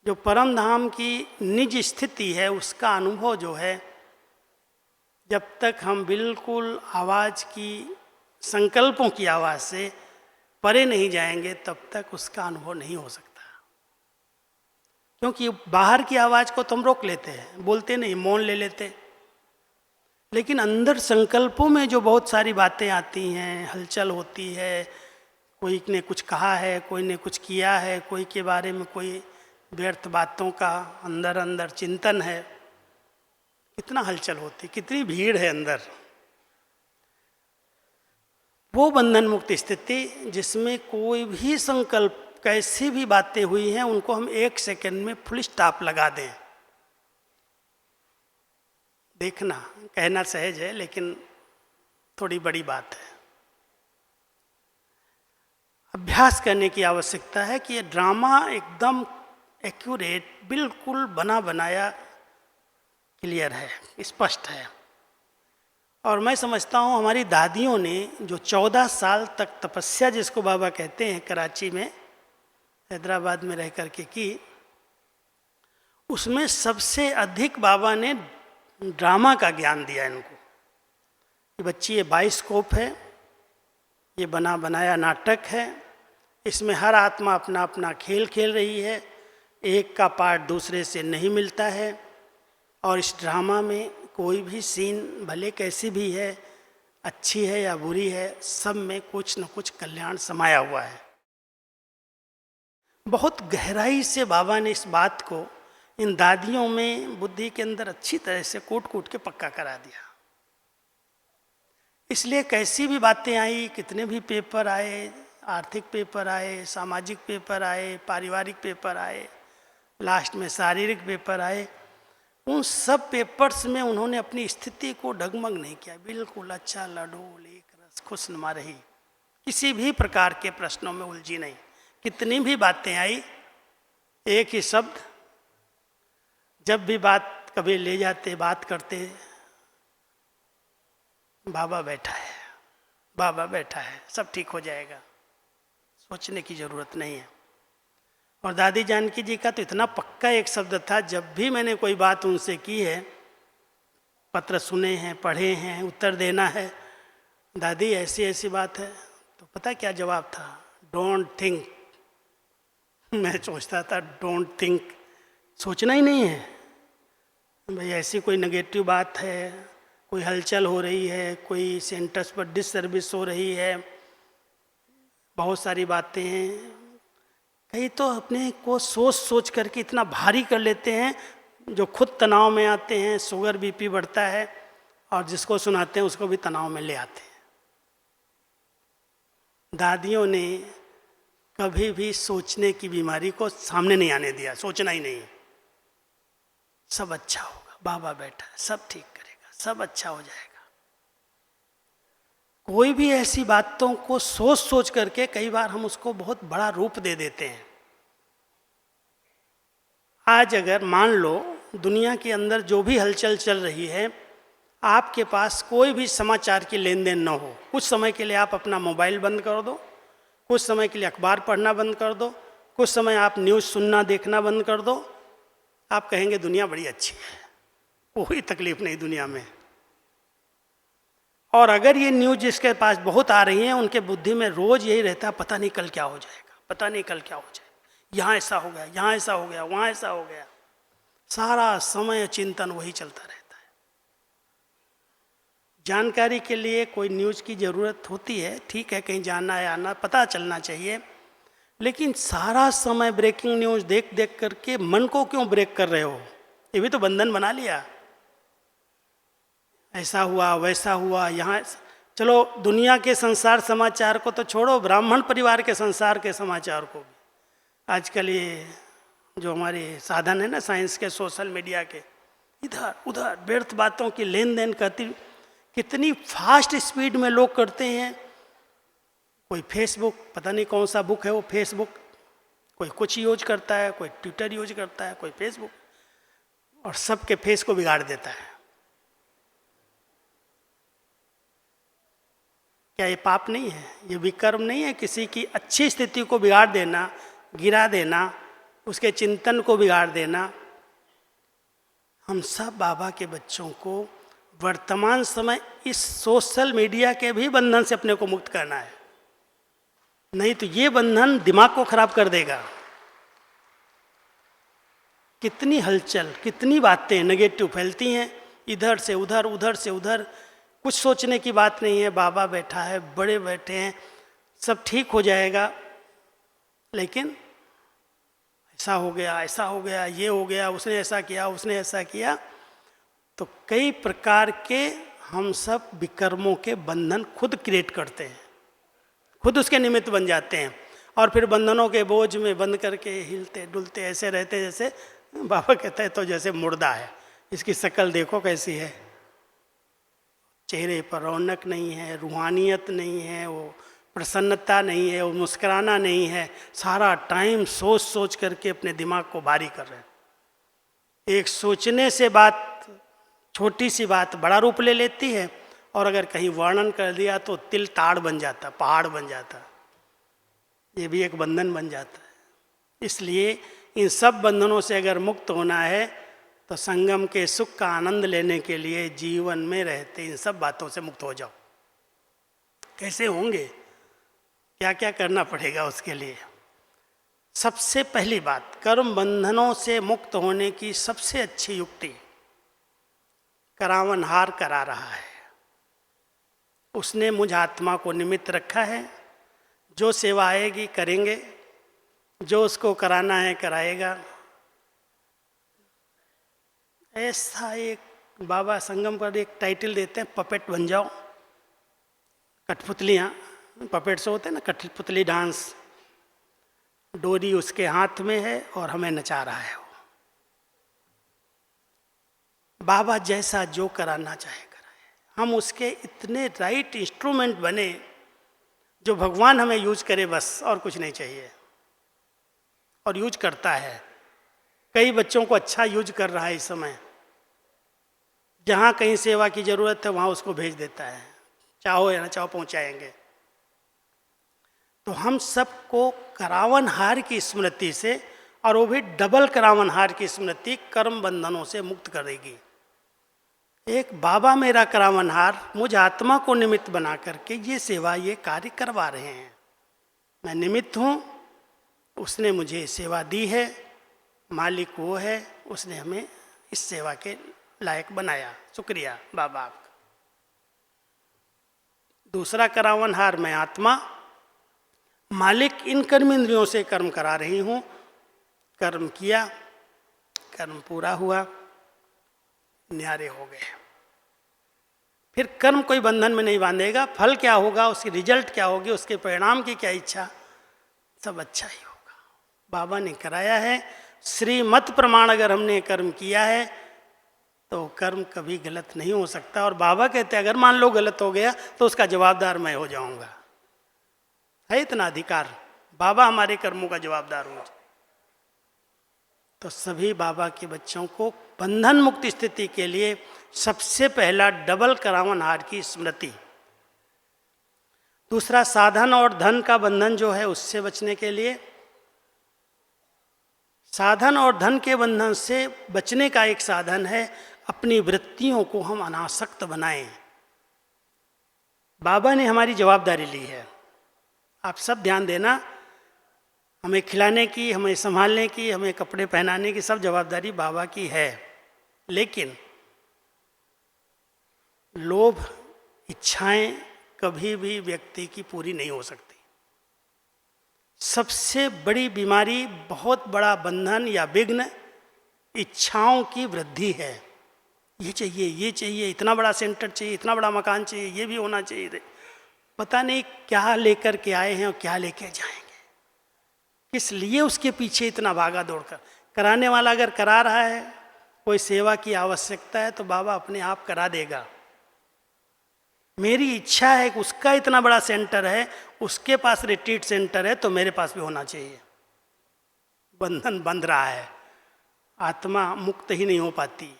जो परम धाम की निज स्थिति है, उसका अनुभव जो है, जब तक हम बिल्कुल आवाज़ की, संकल्पों की आवाज़ से परे नहीं जाएंगे, तब तक उसका अनुभव नहीं हो सकता। क्योंकि बाहर की आवाज़ को तो हम रोक लेते हैं, बोलते नहीं, मौन ले लेते, लेकिन अंदर संकल्पों में जो बहुत सारी बातें आती हैं, हलचल होती है, कोई ने कुछ कहा है, कोई ने कुछ किया है, कोई के बारे में कोई व्यर्थ बातों का अंदर अंदर चिंतन है, कितना हलचल होती, कितनी भीड़ है अंदर। वो बंधन मुक्त स्थिति जिसमें कोई भी संकल्प, कैसी भी बातें हुई हैं, उनको हम 1 सेकंड में फुल स्टॉप लगा दें। देखना, कहना सहज है लेकिन थोड़ी बड़ी बात है। अभ्यास करने की आवश्यकता है कि ये ड्रामा एकदम एक्यूरेट, बिल्कुल बना बनाया क्लियर है, स्पष्ट है। और मैं समझता हूँ हमारी दादियों ने जो 14 साल तक तपस्या, जिसको बाबा कहते हैं, कराची में, हैदराबाद में रह करके की, उसमें सबसे अधिक बाबा ने ड्रामा का ज्ञान दिया इनको। ये बच्ची, ये बाइस्कोप है, ये बना बनाया नाटक है, इसमें हर आत्मा अपना अपना खेल खेल रही है, एक का पार्ट दूसरे से नहीं मिलता है, और इस ड्रामा में कोई भी सीन भले कैसी भी है, अच्छी है या बुरी है, सब में कुछ न कुछ कल्याण समाया हुआ है। बहुत गहराई से बाबा ने इस बात को इन दादियों में, बुद्धि के अंदर अच्छी तरह से कूट कूट के पक्का करा दिया। इसलिए कैसी भी बातें आई, कितने भी पेपर आए, आर्थिक पेपर आए, सामाजिक पेपर आए, पारिवारिक पेपर आए, लास्ट में शारीरिक पेपर आए, उन सब पेपर्स में उन्होंने अपनी स्थिति को डगमग नहीं किया, बिल्कुल अच्छा लडोल, एक रस, खुशनुमा रही, किसी भी प्रकार के प्रश्नों में उलझी नहीं। कितनी भी बातें आई, एक ही शब्द, जब भी बात कभी ले जाते, बात करते, बाबा बैठा है, बाबा बैठा है, सब ठीक हो जाएगा, सोचने की जरूरत नहीं है। और दादी जानकी जी का तो इतना पक्का एक शब्द था, जब भी मैंने कोई बात उनसे की है, पत्र सुने हैं, पढ़े हैं, उत्तर देना है, दादी ऐसी ऐसी बात है, तो पता क्या जवाब था? Don't think. मैं सोचता था डोंट थिंक, सोचना ही नहीं है भाई। ऐसी कोई नेगेटिव बात है, कोई हलचल हो रही है, कोई सेंटर्स पर डिससर्विस हो रही है, बहुत सारी बातें हैं, कई तो अपने को सोच सोच करके इतना भारी कर लेते हैं, जो खुद तनाव में आते हैं, शुगर बीपी बढ़ता है, और जिसको सुनाते हैं उसको भी तनाव में ले आते हैं। दादियों ने कभी भी सोचने की बीमारी को सामने नहीं आने दिया, सोचना ही नहीं, सब अच्छा होगा, बाबा बैठा है, सब ठीक करेगा, सब अच्छा हो जाएगा। कोई भी ऐसी बातों को सोच सोच करके कई बार हम उसको बहुत बड़ा रूप दे देते हैं। आज अगर मान लो दुनिया के अंदर जो भी हलचल चल रही है, आपके पास कोई भी समाचार की लेन देन न हो, कुछ समय के लिए आप अपना मोबाइल बंद कर दो, कुछ समय के लिए अखबार पढ़ना बंद कर दो, कुछ समय आप न्यूज़ सुनना देखना बंद कर दो, आप कहेंगे दुनिया बड़ी अच्छी है, कोई तकलीफ नहीं दुनिया में। और अगर ये न्यूज़ जिसके पास बहुत आ रही हैं, उनके बुद्धि में रोज यही रहता है, पता नहीं कल क्या हो जाएगा, पता नहीं कल क्या हो जाएगा, यहाँ ऐसा हो गया, यहाँ ऐसा हो गया, वहाँ ऐसा हो गया, सारा समय चिंतन वही चलता रहता है। जानकारी के लिए कोई न्यूज़ की ज़रूरत होती है, ठीक है, कहीं जाना है आना, पता चलना चाहिए, लेकिन सारा समय ब्रेकिंग न्यूज़ देख देख करके मन को क्यों ब्रेक कर रहे हो? ये भी तो बंधन बना लिया। ऐसा हुआ, वैसा हुआ, यहाँ, चलो दुनिया के संसार समाचार को तो छोड़ो, ब्राह्मण परिवार के संसार के समाचार को भी आजकल ये जो हमारे साधन है ना साइंस के, सोशल मीडिया के, इधर उधर व्यर्थ बातों की लेन देन करती कितनी फास्ट स्पीड में लोग करते हैं। कोई फेसबुक, पता नहीं कौन सा बुक है वो फेसबुक, कोई कुछ यूज करता है, कोई ट्विटर यूज करता है, कोई फेसबुक, और सबके फेस को बिगाड़ देता है। क्या ये पाप नहीं है? ये विकर्म नहीं है? किसी की अच्छी स्थिति को बिगाड़ देना, गिरा देना, उसके चिंतन को बिगाड़ देना। हम सब बाबा के बच्चों को वर्तमान समय इस सोशल मीडिया के भी बंधन से अपने को मुक्त करना है, नहीं तो ये बंधन दिमाग को खराब कर देगा। कितनी हलचल, कितनी बातें नेगेटिव फैलती हैं, इधर से उधर, उधर से उधर, कुछ सोचने की बात नहीं है। बाबा बैठा है, बड़े बैठे हैं, सब ठीक हो जाएगा, लेकिन ऐसा हो गया, ऐसा हो गया, ये हो गया, उसने ऐसा किया, उसने ऐसा किया। तो कई प्रकार के हम सब विकर्मों के बंधन खुद क्रिएट करते हैं, खुद उसके निमित्त बन जाते हैं, और फिर बंधनों के बोझ में बंद करके हिलते डुलते ऐसे रहते, जैसे बाबा कहते हैं तो जैसे मुर्दा है, इसकी शक्ल देखो कैसी है, चेहरे पर रौनक नहीं है, रूहानियत नहीं है, वो प्रसन्नता नहीं है, वो मुस्कुराना नहीं है, सारा टाइम सोच सोच करके अपने दिमाग को भारी कर रहे हैं। एक सोचने से बात, छोटी सी बात बड़ा रूप ले लेती है, और अगर कहीं वर्णन कर दिया तो तिल ताड़ बन जाता, पहाड़ बन जाता, ये भी एक बंधन बन जाता है। इसलिए इन सब बंधनों से अगर मुक्त होना है तो संगम के सुख का आनंद लेने के लिए जीवन में रहते इन सब बातों से मुक्त हो जाओ। कैसे होंगे, क्या क्या करना पड़ेगा उसके लिए? सबसे पहली बात, कर्म बंधनों से मुक्त होने की सबसे अच्छी युक्ति करावनहार करा रहा है। उसने मुझ आत्मा को निमित्त रखा है, जो सेवा आएगी करेंगे, जो उसको कराना है कराएगा। ऐसा एक बाबा संगम पर एक टाइटल देते हैं, पपेट बन जाओ। कठपुतलियाँ, पपेट से होते हैं ना, कठपुतली डांस, डोरी उसके हाथ में है और हमें नचा रहा है वो। बाबा जैसा जो कराना चाहे कराए, हम उसके इतने राइट इंस्ट्रूमेंट बने जो भगवान हमें यूज करे, बस और कुछ नहीं चाहिए। और यूज करता है, कई बच्चों को अच्छा यूज कर रहा है इस समय। जहाँ कहीं सेवा की जरूरत है वहाँ उसको भेज देता है, चाहो या ना चाहो पहुँचाएंगे। तो हम सबको करावनहार की स्मृति से, और वो भी डबल करावनहार की स्मृति, कर्म बंधनों से मुक्त करेगी। एक बाबा मेरा करावनहार मुझ आत्मा को निमित्त बना करके ये सेवा, ये कार्य करवा रहे हैं। मैं निमित्त हूँ, उसने मुझे सेवा दी है, मालिक वो है, उसने हमें इस सेवा के लायक बनाया, शुक्रिया बाबा आपका। दूसरा करावनहार मैं आत्मा, मालिक इन कर्म इंद्रियों से कर्म करा रही हूँ, कर्म किया, कर्म पूरा हुआ, न्यारे हो गए। फिर कर्म कोई बंधन में नहीं बांधेगा, फल क्या होगा, उसकी रिजल्ट क्या होगी, उसके परिणाम की क्या इच्छा, सब अच्छा ही होगा। बाबा ने कराया है, श्रीमत प्रमाण अगर हमने कर्म किया है तो कर्म कभी गलत नहीं हो सकता। और बाबा कहते हैं अगर मान लो गलत हो गया तो उसका जवाबदार मैं हो जाऊंगा। है इतना अधिकार, बाबा हमारे कर्मों का जवाबदार हो जाए। तो सभी बाबा के बच्चों को बंधन मुक्त स्थिति के लिए सबसे पहला डबल करावनहार की स्मृति। दूसरा, साधन और धन का बंधन जो है उससे बचने के लिए, साधन और धन के बंधन से बचने का एक साधन है अपनी वृत्तियों को हम अनासक्त बनाएं। बाबा ने हमारी जवाबदारी ली है, आप सब ध्यान देना, हमें खिलाने की, हमें संभालने की, हमें कपड़े पहनाने की सब जवाबदारी बाबा की है। लेकिन लोभ, इच्छाएं कभी भी व्यक्ति की पूरी नहीं हो सकती। सबसे बड़ी बीमारी, बहुत बड़ा बंधन या विघ्न इच्छाओं की वृद्धि है। ये चाहिए, ये चाहिए, इतना बड़ा सेंटर चाहिए, इतना बड़ा मकान चाहिए, ये भी होना चाहिए। पता नहीं क्या लेकर के आए हैं और क्या लेके जाएंगे, किस लिए उसके पीछे इतना भागा दौड़कर। कराने वाला अगर करा रहा है, कोई सेवा की आवश्यकता है तो बाबा अपने आप करा देगा। मेरी इच्छा है कि उसका इतना बड़ा सेंटर है, उसके पास रिट्रीट सेंटर है, तो मेरे पास भी होना चाहिए। बंधन बंध रहा है, आत्मा मुक्त ही नहीं हो पाती।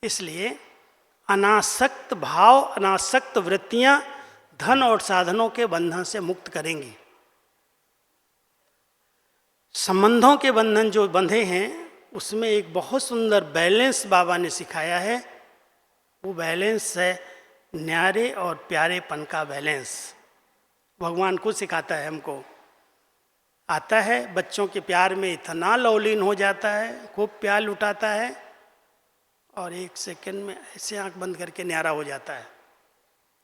इसलिए अनासक्त भाव, अनासक्त वृत्तियां धन और साधनों के बंधन से मुक्त करेंगी। संबंधों के बंधन जो बंधे हैं उसमें एक बहुत सुंदर बैलेंस बाबा ने सिखाया है। वो बैलेंस है न्यारे और प्यारेपन का बैलेंस। भगवान खुद सिखाता है हमको। आता है बच्चों के प्यार में इतना लवलीन हो जाता है, खूब प्यार लुटाता है, और 1 सेकंड में ऐसे आंख बंद करके न्यारा हो जाता है,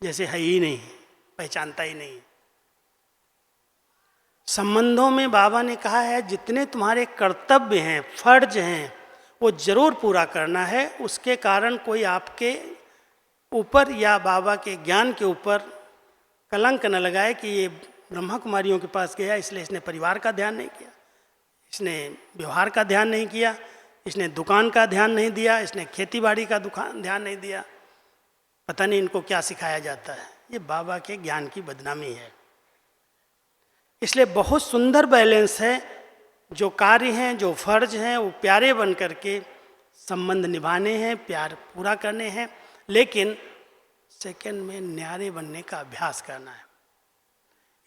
जैसे है ही नहीं, पहचानता ही नहीं। संबंधों में बाबा ने कहा है जितने तुम्हारे कर्तव्य हैं, फर्ज हैं, वो जरूर पूरा करना है। उसके कारण कोई आपके ऊपर या बाबा के ज्ञान के ऊपर कलंक न लगाए कि ये ब्रह्मा कुमारियों के पास गया इसलिए इसने परिवार का ध्यान नहीं किया, इसने व्यवहार का ध्यान नहीं किया, इसने दुकान का ध्यान नहीं दिया, इसने खेती बाड़ी का ध्यान नहीं दिया, पता नहीं इनको क्या सिखाया जाता है। ये बाबा के ज्ञान की बदनामी है। इसलिए बहुत सुंदर बैलेंस है। जो कार्य हैं, जो फर्ज हैं, वो प्यारे बन करके संबंध निभाने हैं, प्यार पूरा करने हैं, लेकिन सेकंड में न्यारे बनने का अभ्यास करना है।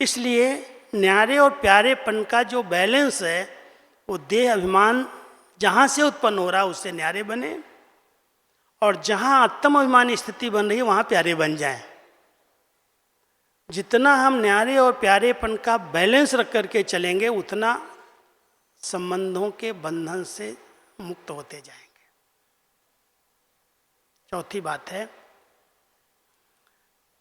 इसलिए न्यारे और प्यारेपन का जो बैलेंस है वो देह अभिमान जहाँ से उत्पन्न हो रहा है उससे न्यारे बने, और जहाँ आत्म अभिमानी स्थिति बन रही है वहाँ प्यारे बन जाएं। जितना हम न्यारे और प्यारेपन का बैलेंस रख करके चलेंगे उतना संबंधों के बंधन से मुक्त होते जाएंगे। चौथी बात है,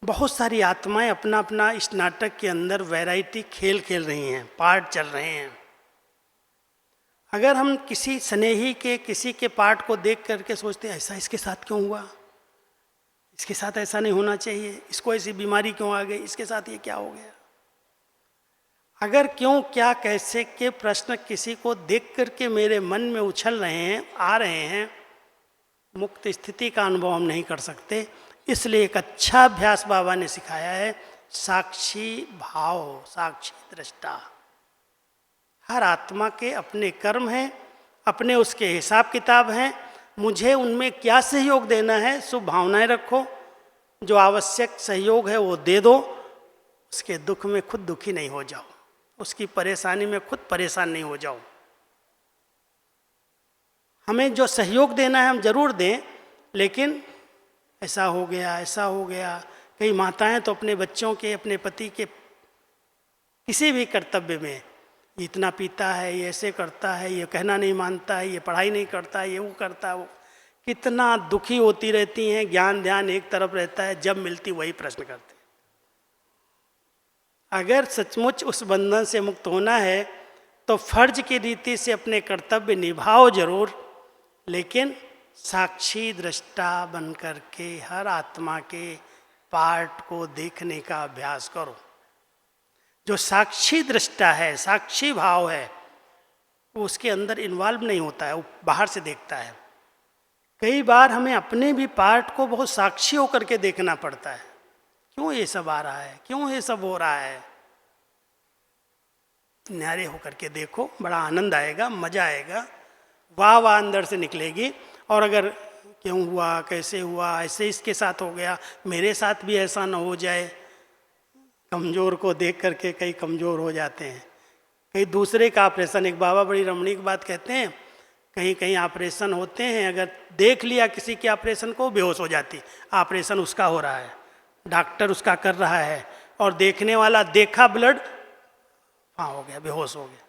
बहुत सारी आत्माएं अपना अपना इस नाटक के अंदर वैरायटी खेल खेल रही हैं, पार्ट चल रहे हैं। अगर हम किसी स्नेही के किसी के पार्ट को देख करके सोचते हैं ऐसा इसके साथ क्यों हुआ, इसके साथ ऐसा नहीं होना चाहिए, इसको ऐसी बीमारी क्यों आ गई, इसके साथ ये क्या हो गया, अगर क्यों क्या कैसे के प्रश्न किसी को देख करके मेरे मन में उछल रहे हैं, आ रहे हैं, मुक्त स्थिति का अनुभव हम नहीं कर सकते। इसलिए एक अच्छा अभ्यास बाबा ने सिखाया है, साक्षी भाव, साक्षी दृष्टा। हर आत्मा के अपने कर्म हैं, अपने उसके हिसाब किताब हैं, मुझे उनमें क्या सहयोग देना है, शुभ भावनाएं रखो, जो आवश्यक सहयोग है वो दे दो, उसके दुख में खुद दुखी नहीं हो जाओ, उसकी परेशानी में खुद परेशान नहीं हो जाओ। हमें जो सहयोग देना है हम जरूर दें, लेकिन ऐसा हो गया, ऐसा हो गया। कई माताएं तो अपने बच्चों के, अपने पति के किसी भी कर्तव्य में, ये इतना पीता है, ये ऐसे करता है, ये कहना नहीं मानता है, ये पढ़ाई नहीं करता है, ये वो करता है, वो कितना दुखी होती रहती हैं। ज्ञान ध्यान एक तरफ रहता है, जब मिलती वही प्रश्न करते हैं। अगर सचमुच उस बंधन से मुक्त होना है तो फर्ज की रीति से अपने कर्तव्य निभाओ जरूर, लेकिन साक्षी दृष्टा बन करके हर आत्मा के पार्ट को देखने का अभ्यास करो। जो साक्षी दृष्टा है, साक्षी भाव है, वो उसके अंदर इन्वॉल्व नहीं होता है, वो बाहर से देखता है। कई बार हमें अपने भी पार्ट को बहुत साक्षी होकर के देखना पड़ता है, क्यों ये सब आ रहा है, क्यों ये सब हो रहा है। न्यारे होकर के देखो, बड़ा आनंद आएगा, मजा आएगा, वाह वाह अंदर से निकलेगी। और अगर क्यों हुआ, कैसे हुआ, ऐसे इसके साथ हो गया, मेरे साथ भी ऐसा ना हो जाए। कमज़ोर को देख करके कई कमज़ोर हो जाते हैं। कहीं दूसरे का ऑपरेशन, एक बाबा बड़ी रमणीक बात कहते हैं, कहीं कहीं ऑपरेशन होते हैं, अगर देख लिया किसी के ऑपरेशन को, बेहोश हो जाती। ऑपरेशन उसका हो रहा है, डॉक्टर उसका कर रहा है, और देखने वाला देखा ब्लड, हाँ हो गया, बेहोश हो गया।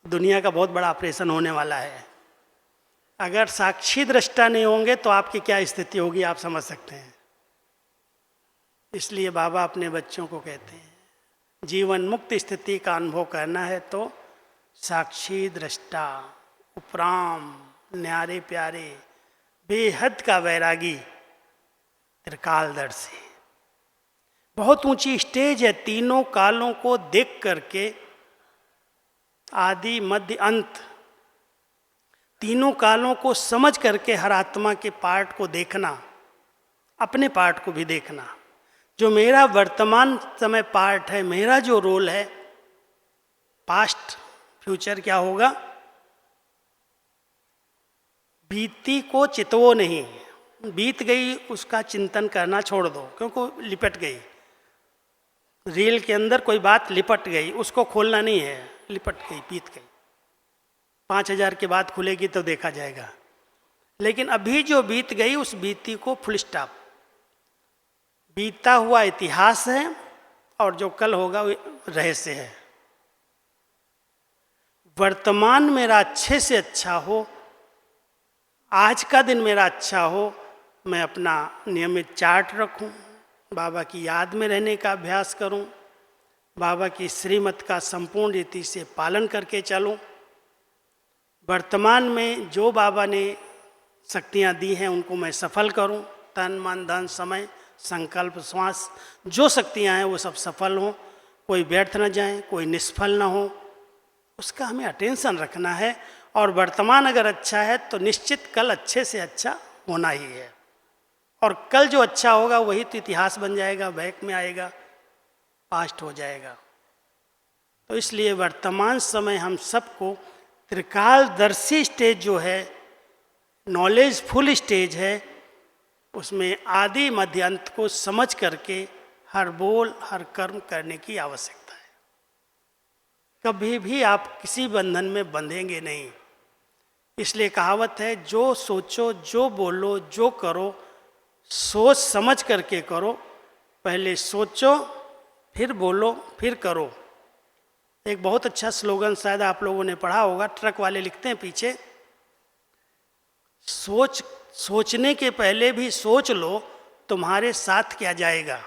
दुनिया का बहुत बड़ा ऑपरेशन होने वाला है। अगर साक्षी दृष्टा नहीं होंगे तो आपकी क्या स्थिति होगी, आप समझ सकते हैं। इसलिए बाबा अपने बच्चों को कहते हैं, जीवन मुक्त स्थिति का अनुभव करना है तो साक्षी दृष्टा, उपराम, न्यारे प्यारे, बेहद का वैरागी, त्रिकालदर्शी। बहुत ऊंची स्टेज है, तीनों कालों को देख करके, आदि मध्य अंत, तीनों कालों को समझ करके हर आत्मा के पार्ट को देखना, अपने पार्ट को भी देखना। जो मेरा वर्तमान समय पार्ट है, मेरा जो रोल है, पास्ट फ्यूचर क्या होगा, बीती को चितवो नहीं, बीत गई उसका चिंतन करना छोड़ दो, क्योंकि लिपट गई। रील के अंदर कोई बात लिपट गई, उसको खोलना नहीं है, लिपट गई, बीत गई। 5000 के बाद खुलेगी तो देखा जाएगा। लेकिन अभी जो बीत गई उस बीती को फुल स्टॉप, बीता हुआ इतिहास है और जो कल होगा वो रहस्य है। वर्तमान मेरा अच्छे से अच्छा हो, आज का दिन मेरा अच्छा हो, मैं अपना नियमित चार्ट रखूं, बाबा की याद में रहने का अभ्यास करूं, बाबा की श्रीमत का संपूर्ण रीति से पालन करके चलूं। वर्तमान में जो बाबा ने शक्तियां दी हैं उनको मैं सफल करूं, तन मन धन समय संकल्प श्वास, जो शक्तियां हैं वो सब सफल हों, कोई व्यर्थ न जाए, कोई निष्फल न हो, उसका हमें अटेंशन रखना है। और वर्तमान अगर अच्छा है तो निश्चित कल अच्छे से अच्छा होना ही है, और कल जो अच्छा होगा वही तो इतिहास बन जाएगा, बैक में आएगा, पास्ट हो जाएगा। तो इसलिए वर्तमान समय हम सबको त्रिकालदर्शी स्टेज जो है, नॉलेजफुल स्टेज है, उसमें आदि मध्य अंत को समझ करके हर बोल हर कर्म करने की आवश्यकता है। कभी भी आप किसी बंधन में बंधेंगे नहीं। इसलिए कहावत है, जो सोचो जो बोलो जो करो सोच समझ करके करो। पहले सोचो फिर बोलो फिर करो। एक बहुत अच्छा स्लोगन शायद आप लोगों ने पढ़ा होगा, ट्रक वाले लिखते हैं पीछे, सोचने के पहले भी सोच लो तुम्हारे साथ क्या जाएगा।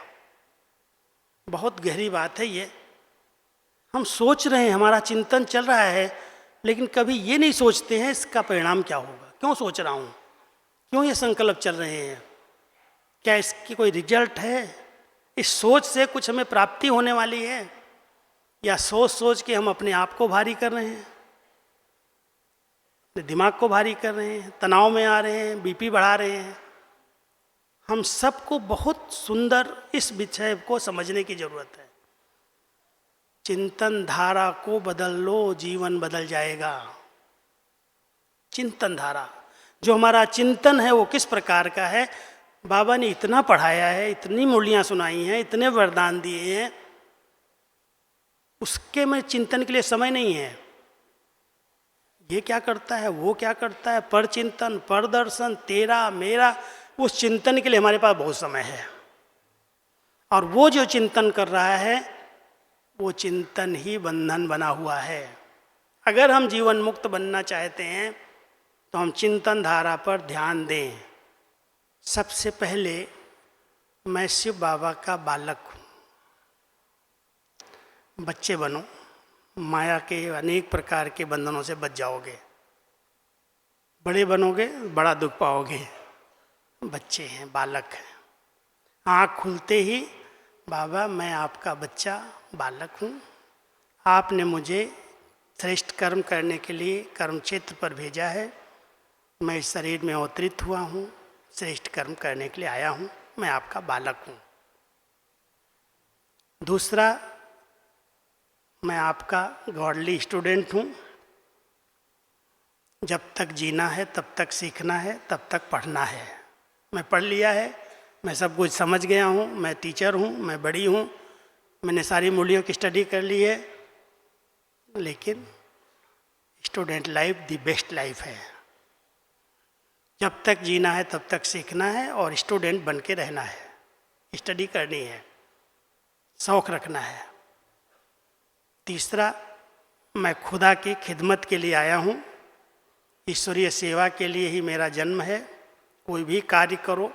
बहुत गहरी बात है ये। हम सोच रहे हैं, हमारा चिंतन चल रहा है, लेकिन कभी ये नहीं सोचते हैं इसका परिणाम क्या होगा, क्यों सोच रहा हूँ, क्यों ये संकल्प चल रहे हैं, क्या इसकी कोई रिजल्ट है, इस सोच से कुछ हमें प्राप्ति होने वाली है, या सोच सोच के हम अपने आप को भारी कर रहे हैं, अपने दिमाग को भारी कर रहे हैं, तनाव में आ रहे हैं, बीपी बढ़ा रहे हैं। हम सबको बहुत सुंदर इस विषय को समझने की जरूरत है। चिंतन धारा को बदल लो, जीवन बदल जाएगा। चिंतन धारा, जो हमारा चिंतन है वो किस प्रकार का है। बाबा ने इतना पढ़ाया है, इतनी मूल्यां सुनाई हैं, इतने वरदान दिए हैं, उसके में चिंतन के लिए समय नहीं है। ये क्या करता है, वो क्या करता है, पर चिंतन पर दर्शन, तेरा मेरा, उस चिंतन के लिए हमारे पास बहुत समय है। और वो जो चिंतन कर रहा है वो चिंतन ही बंधन बना हुआ है। अगर हम जीवन मुक्त बनना चाहते हैं तो हम चिंतन धारा पर ध्यान दें। सबसे पहले मैं शिव बाबा का बालक हूँ। बच्चे बनो, माया के अनेक प्रकार के बंधनों से बच जाओगे। बड़े बनोगे बड़ा दुख पाओगे। बच्चे हैं, बालक हैं। आँख खुलते ही बाबा मैं आपका बच्चा बालक हूँ, आपने मुझे श्रेष्ठ कर्म करने के लिए कर्म क्षेत्र पर भेजा है, मैं इस शरीर में अवतरित हुआ हूँ, श्रेष्ठ कर्म करने के लिए आया हूँ, मैं आपका बालक हूँ। दूसरा, मैं आपका गॉडली स्टूडेंट हूँ। जब तक जीना है तब तक सीखना है, तब तक पढ़ना है। मैं पढ़ लिया है, मैं सब कुछ समझ गया हूँ, मैं टीचर हूँ, मैं बड़ी हूँ, मैंने सारी मूल्यों की स्टडी कर ली है, लेकिन student life the best life है। जब तक जीना है तब तक सीखना है और स्टूडेंट बन के रहना है, स्टडी करनी है, शौक रखना है। तीसरा, मैं खुदा की खिदमत के लिए आया हूँ, ईश्वरीय सेवा के लिए ही मेरा जन्म है। कोई भी कार्य करो,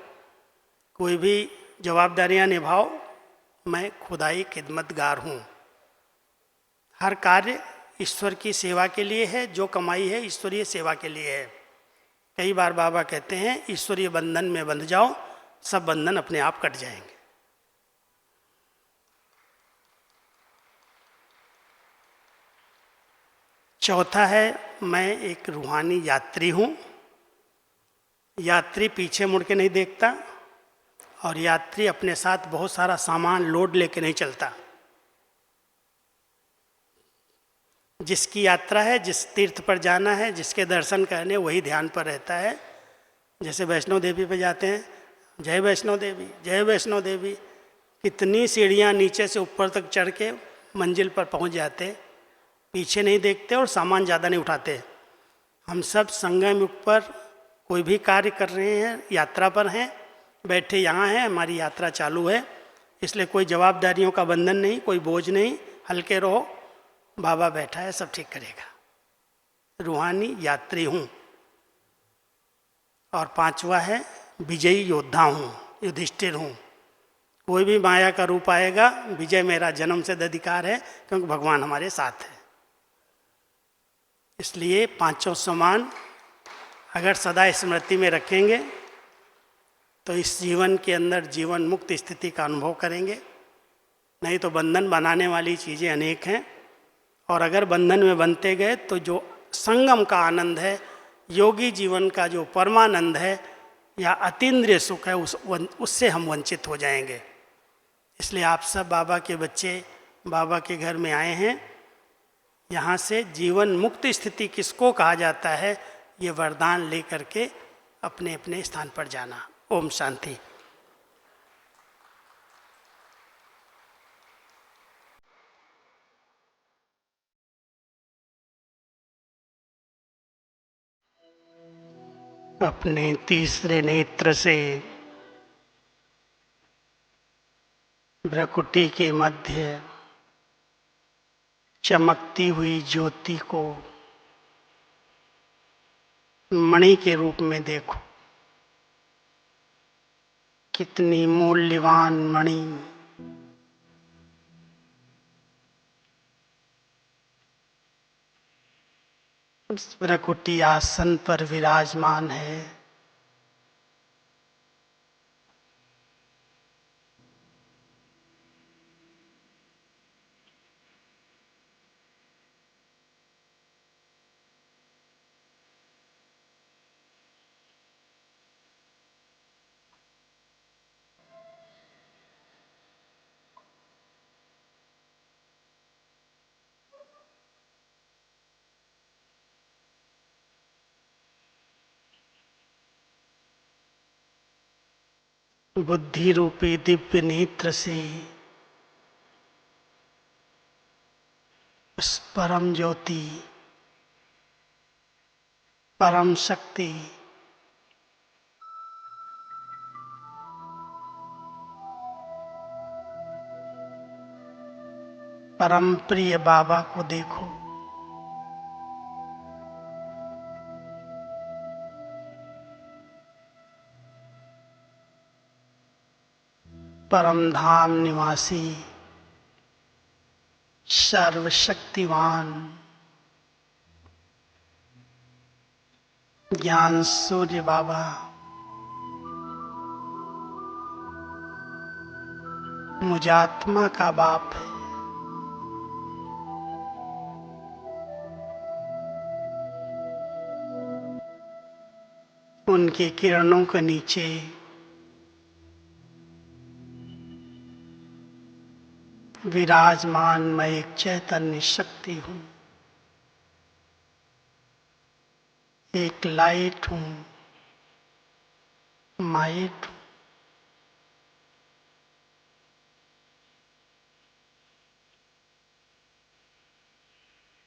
कोई भी जवाबदारियां निभाओ, मैं खुदाई खिदमतगार हूँ। हर कार्य ईश्वर की सेवा के लिए है, जो कमाई है ईश्वरीय सेवा के लिए है। कई बार बाबा कहते हैं ईश्वरीय बंधन में बंध जाओ, सब बंधन अपने आप कट जाएंगे। चौथा है, मैं एक रूहानी यात्री हूँ। यात्री पीछे मुड़ के नहीं देखता, और यात्री अपने साथ बहुत सारा सामान लोड लेके नहीं चलता। जिसकी यात्रा है, जिस तीर्थ पर जाना है, जिसके दर्शन करने, वही ध्यान पर रहता है। जैसे वैष्णो देवी पे जाते हैं, जय वैष्णो देवी, जय वैष्णो देवी, कितनी सीढ़ियाँ नीचे से ऊपर तक चढ़ के मंजिल पर पहुंच जाते, पीछे नहीं देखते और सामान ज़्यादा नहीं उठाते। हम सब संगम युग पर कोई भी कार्य कर रहे हैं, यात्रा पर हैं, बैठे यहाँ हैं, हमारी यात्रा चालू है, इसलिए कोई जवाबदारियों का बंधन नहीं, कोई बोझ नहीं, हल्के रहो, बाबा बैठा है, सब ठीक करेगा। रूहानी यात्री हूँ। और पांचवा है विजयी योद्धा हूँ, युधिष्ठिर हूँ। कोई भी माया का रूप आएगा, विजय मेरा जन्म सिद्ध अधिकार है, क्योंकि भगवान हमारे साथ है। इसलिए पांचों समान अगर सदा स्मृति में रखेंगे तो इस जीवन के अंदर जीवन मुक्त स्थिति का अनुभव करेंगे। नहीं तो बंधन बनाने वाली चीज़ें अनेक हैं, और अगर बंधन में बनते गए तो जो संगम का आनंद है, योगी जीवन का जो परमानंद है या अतीन्द्रिय सुख है, उससे हम वंचित हो जाएंगे। इसलिए आप सब बाबा के बच्चे बाबा के घर में आए हैं। यहाँ से जीवन मुक्त स्थिति किसको कहा जाता है, ये वरदान लेकर के अपने अपने स्थान पर जाना। ओम शांति। अपने तीसरे नेत्र से भ्रकुटी के मध्य चमकती हुई ज्योति को मणि के रूप में देखो। कितनी मूल्यवान मणि, उस भ्रकुटी आसन पर विराजमान है। बुद्धि रूपी दिव्य नेत्र से उस परम ज्योति, परम शक्ति, परम प्रिय बाबा को देखो। परम धाम निवासी, सर्वशक्तिवान, ज्ञान सूर्य बाबा, मुझात्मा का बाप है। उनकी किरणों के नीचे विराजमान मैं एक चैतन्य शक्ति हूँ, एक लाइट हूँ, माइट हूँ।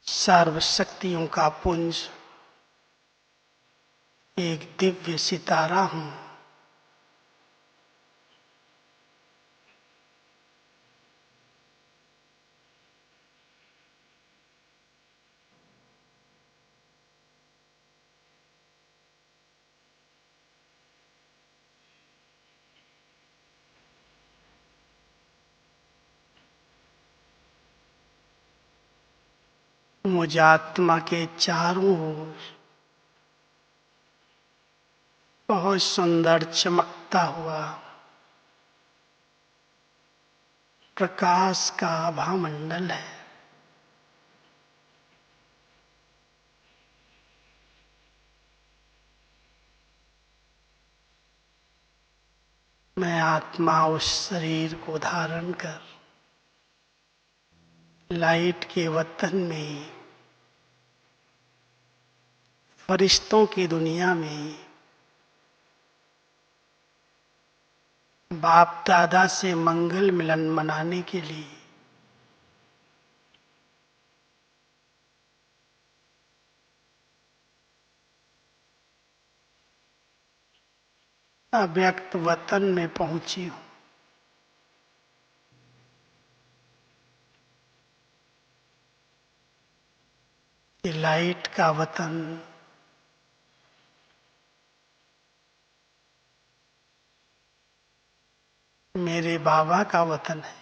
सर्वशक्तियों का पुंज, एक दिव्य सितारा हूँ। मुझ आत्मा के चारों ओर बहुत सुंदर चमकता हुआ प्रकाश का आभा मंडल है। मैं आत्मा उस शरीर को धारण कर लाइट के वतन में, फरिश्तों की दुनिया में बाप दादा से मंगल मिलन मनाने के लिए अव्यक्त वतन में पहुंची हूं। ये लाइट का वतन मेरे बाबा का वतन है।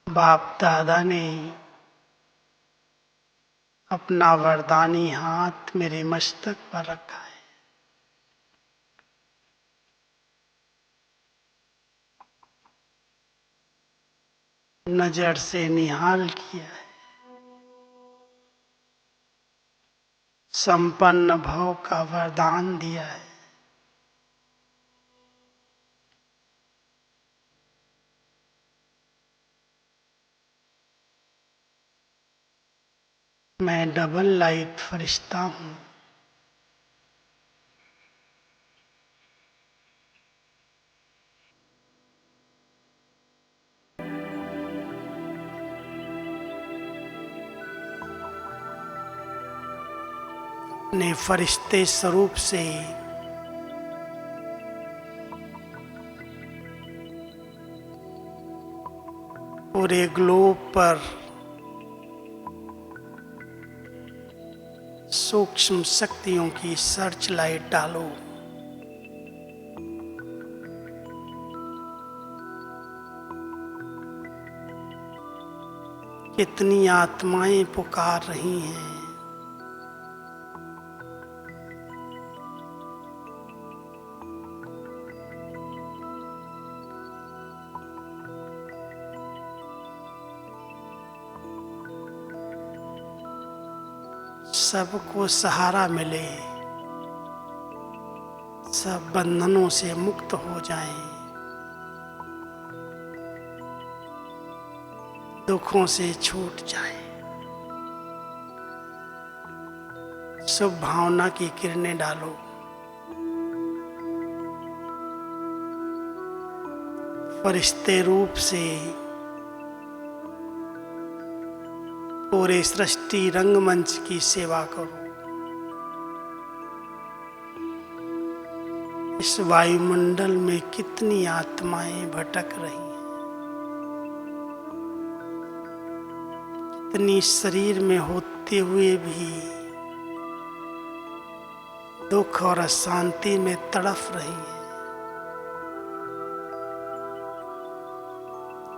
बाप दादा ने अपना वरदानी हाथ मेरे मस्तक पर रखा है। नजर से निहाल किया है। संपन्न भव का वरदान दिया है। मैं डबल लाइट फरिश्ता हूं। अपने फरिश्ते स्वरूप से पूरे ग्लोब पर सूक्ष्म शक्तियों की सर्च लाइट डालो। कितनी आत्माएं पुकार रही हैं। सबको सहारा मिले, सब बंधनों से मुक्त हो जाएं, दुखों से छूट जाएं। शुभ भावना की किरणें डालो। फरिश्ते रूप से पूरे सृष्टि रंगमंच की सेवा करो। इस वायुमंडल में कितनी आत्माएं भटक रही हैं। कितनी शरीर में होते हुए भी दुख और अशांति में तड़फ रही हैं।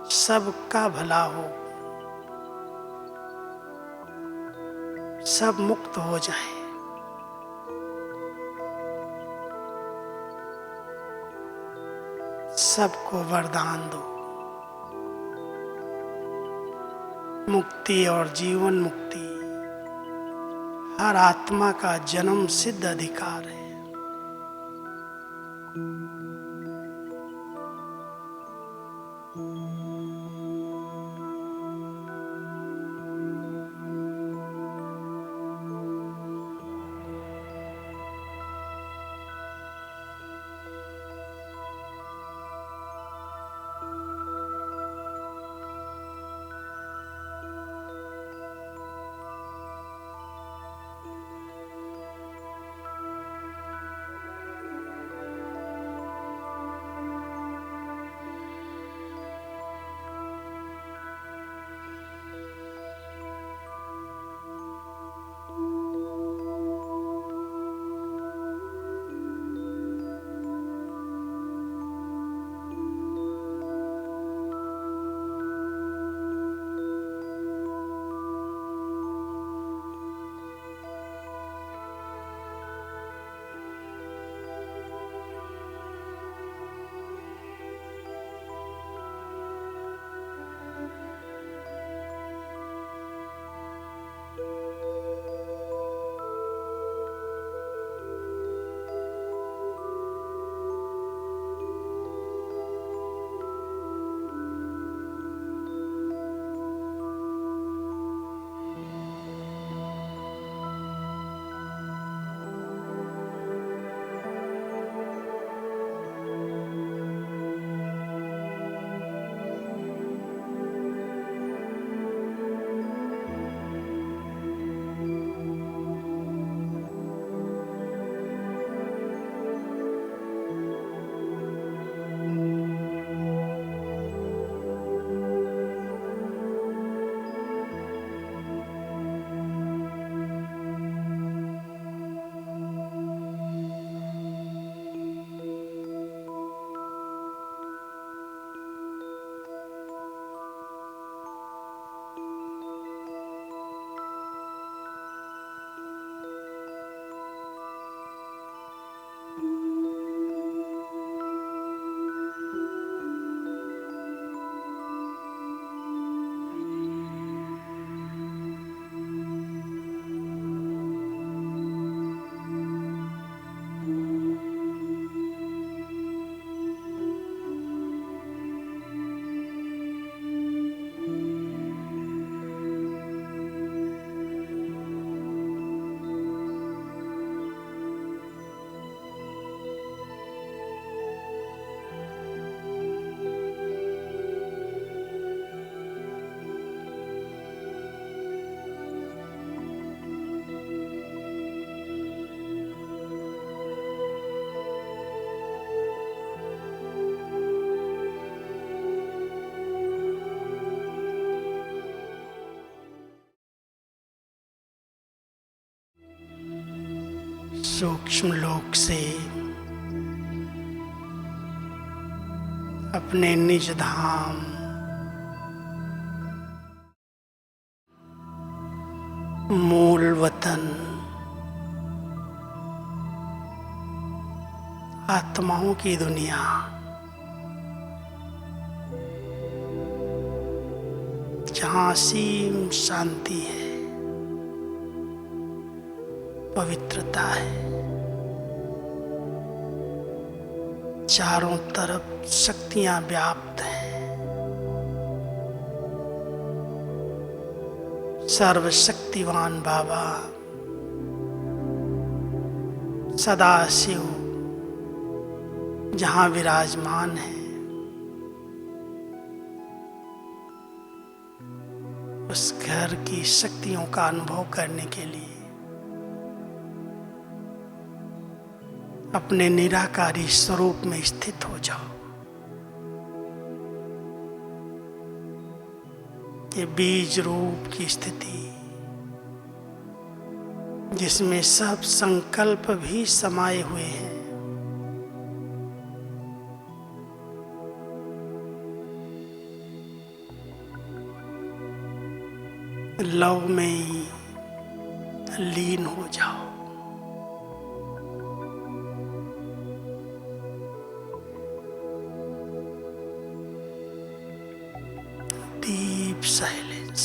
सबका भला हो, सब मुक्त हो जाएं। सबको वरदान दो। मुक्ति और जीवन मुक्ति हर आत्मा का जन्म सिद्ध अधिकार है। सूक्ष्म लोक से अपने निज धाम मूल वतन आत्माओं की दुनिया जहाँ असीम शांति है, पवित्रता है, चारों तरफ शक्तियां व्याप्त हैं, सर्वशक्तिवान बाबा सदाशिव जहाँ विराजमान है, उस घर की शक्तियों का अनुभव करने के लिए अपने निराकारी स्वरूप में स्थित हो जाओ। ये बीज रूप की स्थिति जिसमें सब संकल्प भी समाये हुए हैं, लव में ही लीन हो जाओ। Deep silence.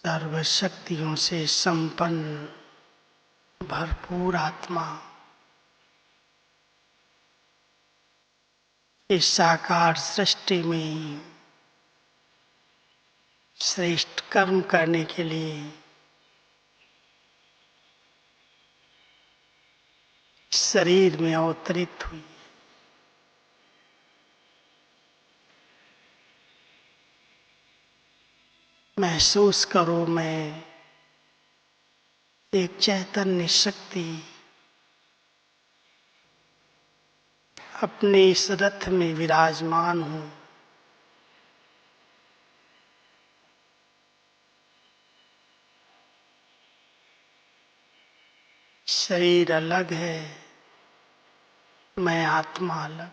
सर्वशक्तियों से संपन्न भरपूर आत्मा इस साकार सृष्टि में श्रेष्ठ कर्म करने के लिए शरीर में अवतरित हुई। महसूस करो, मैं एक चैतन्य शक्ति अपने इस रथ में विराजमान हूँ। शरीर अलग है, मैं आत्मा अलग।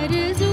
आरज़ू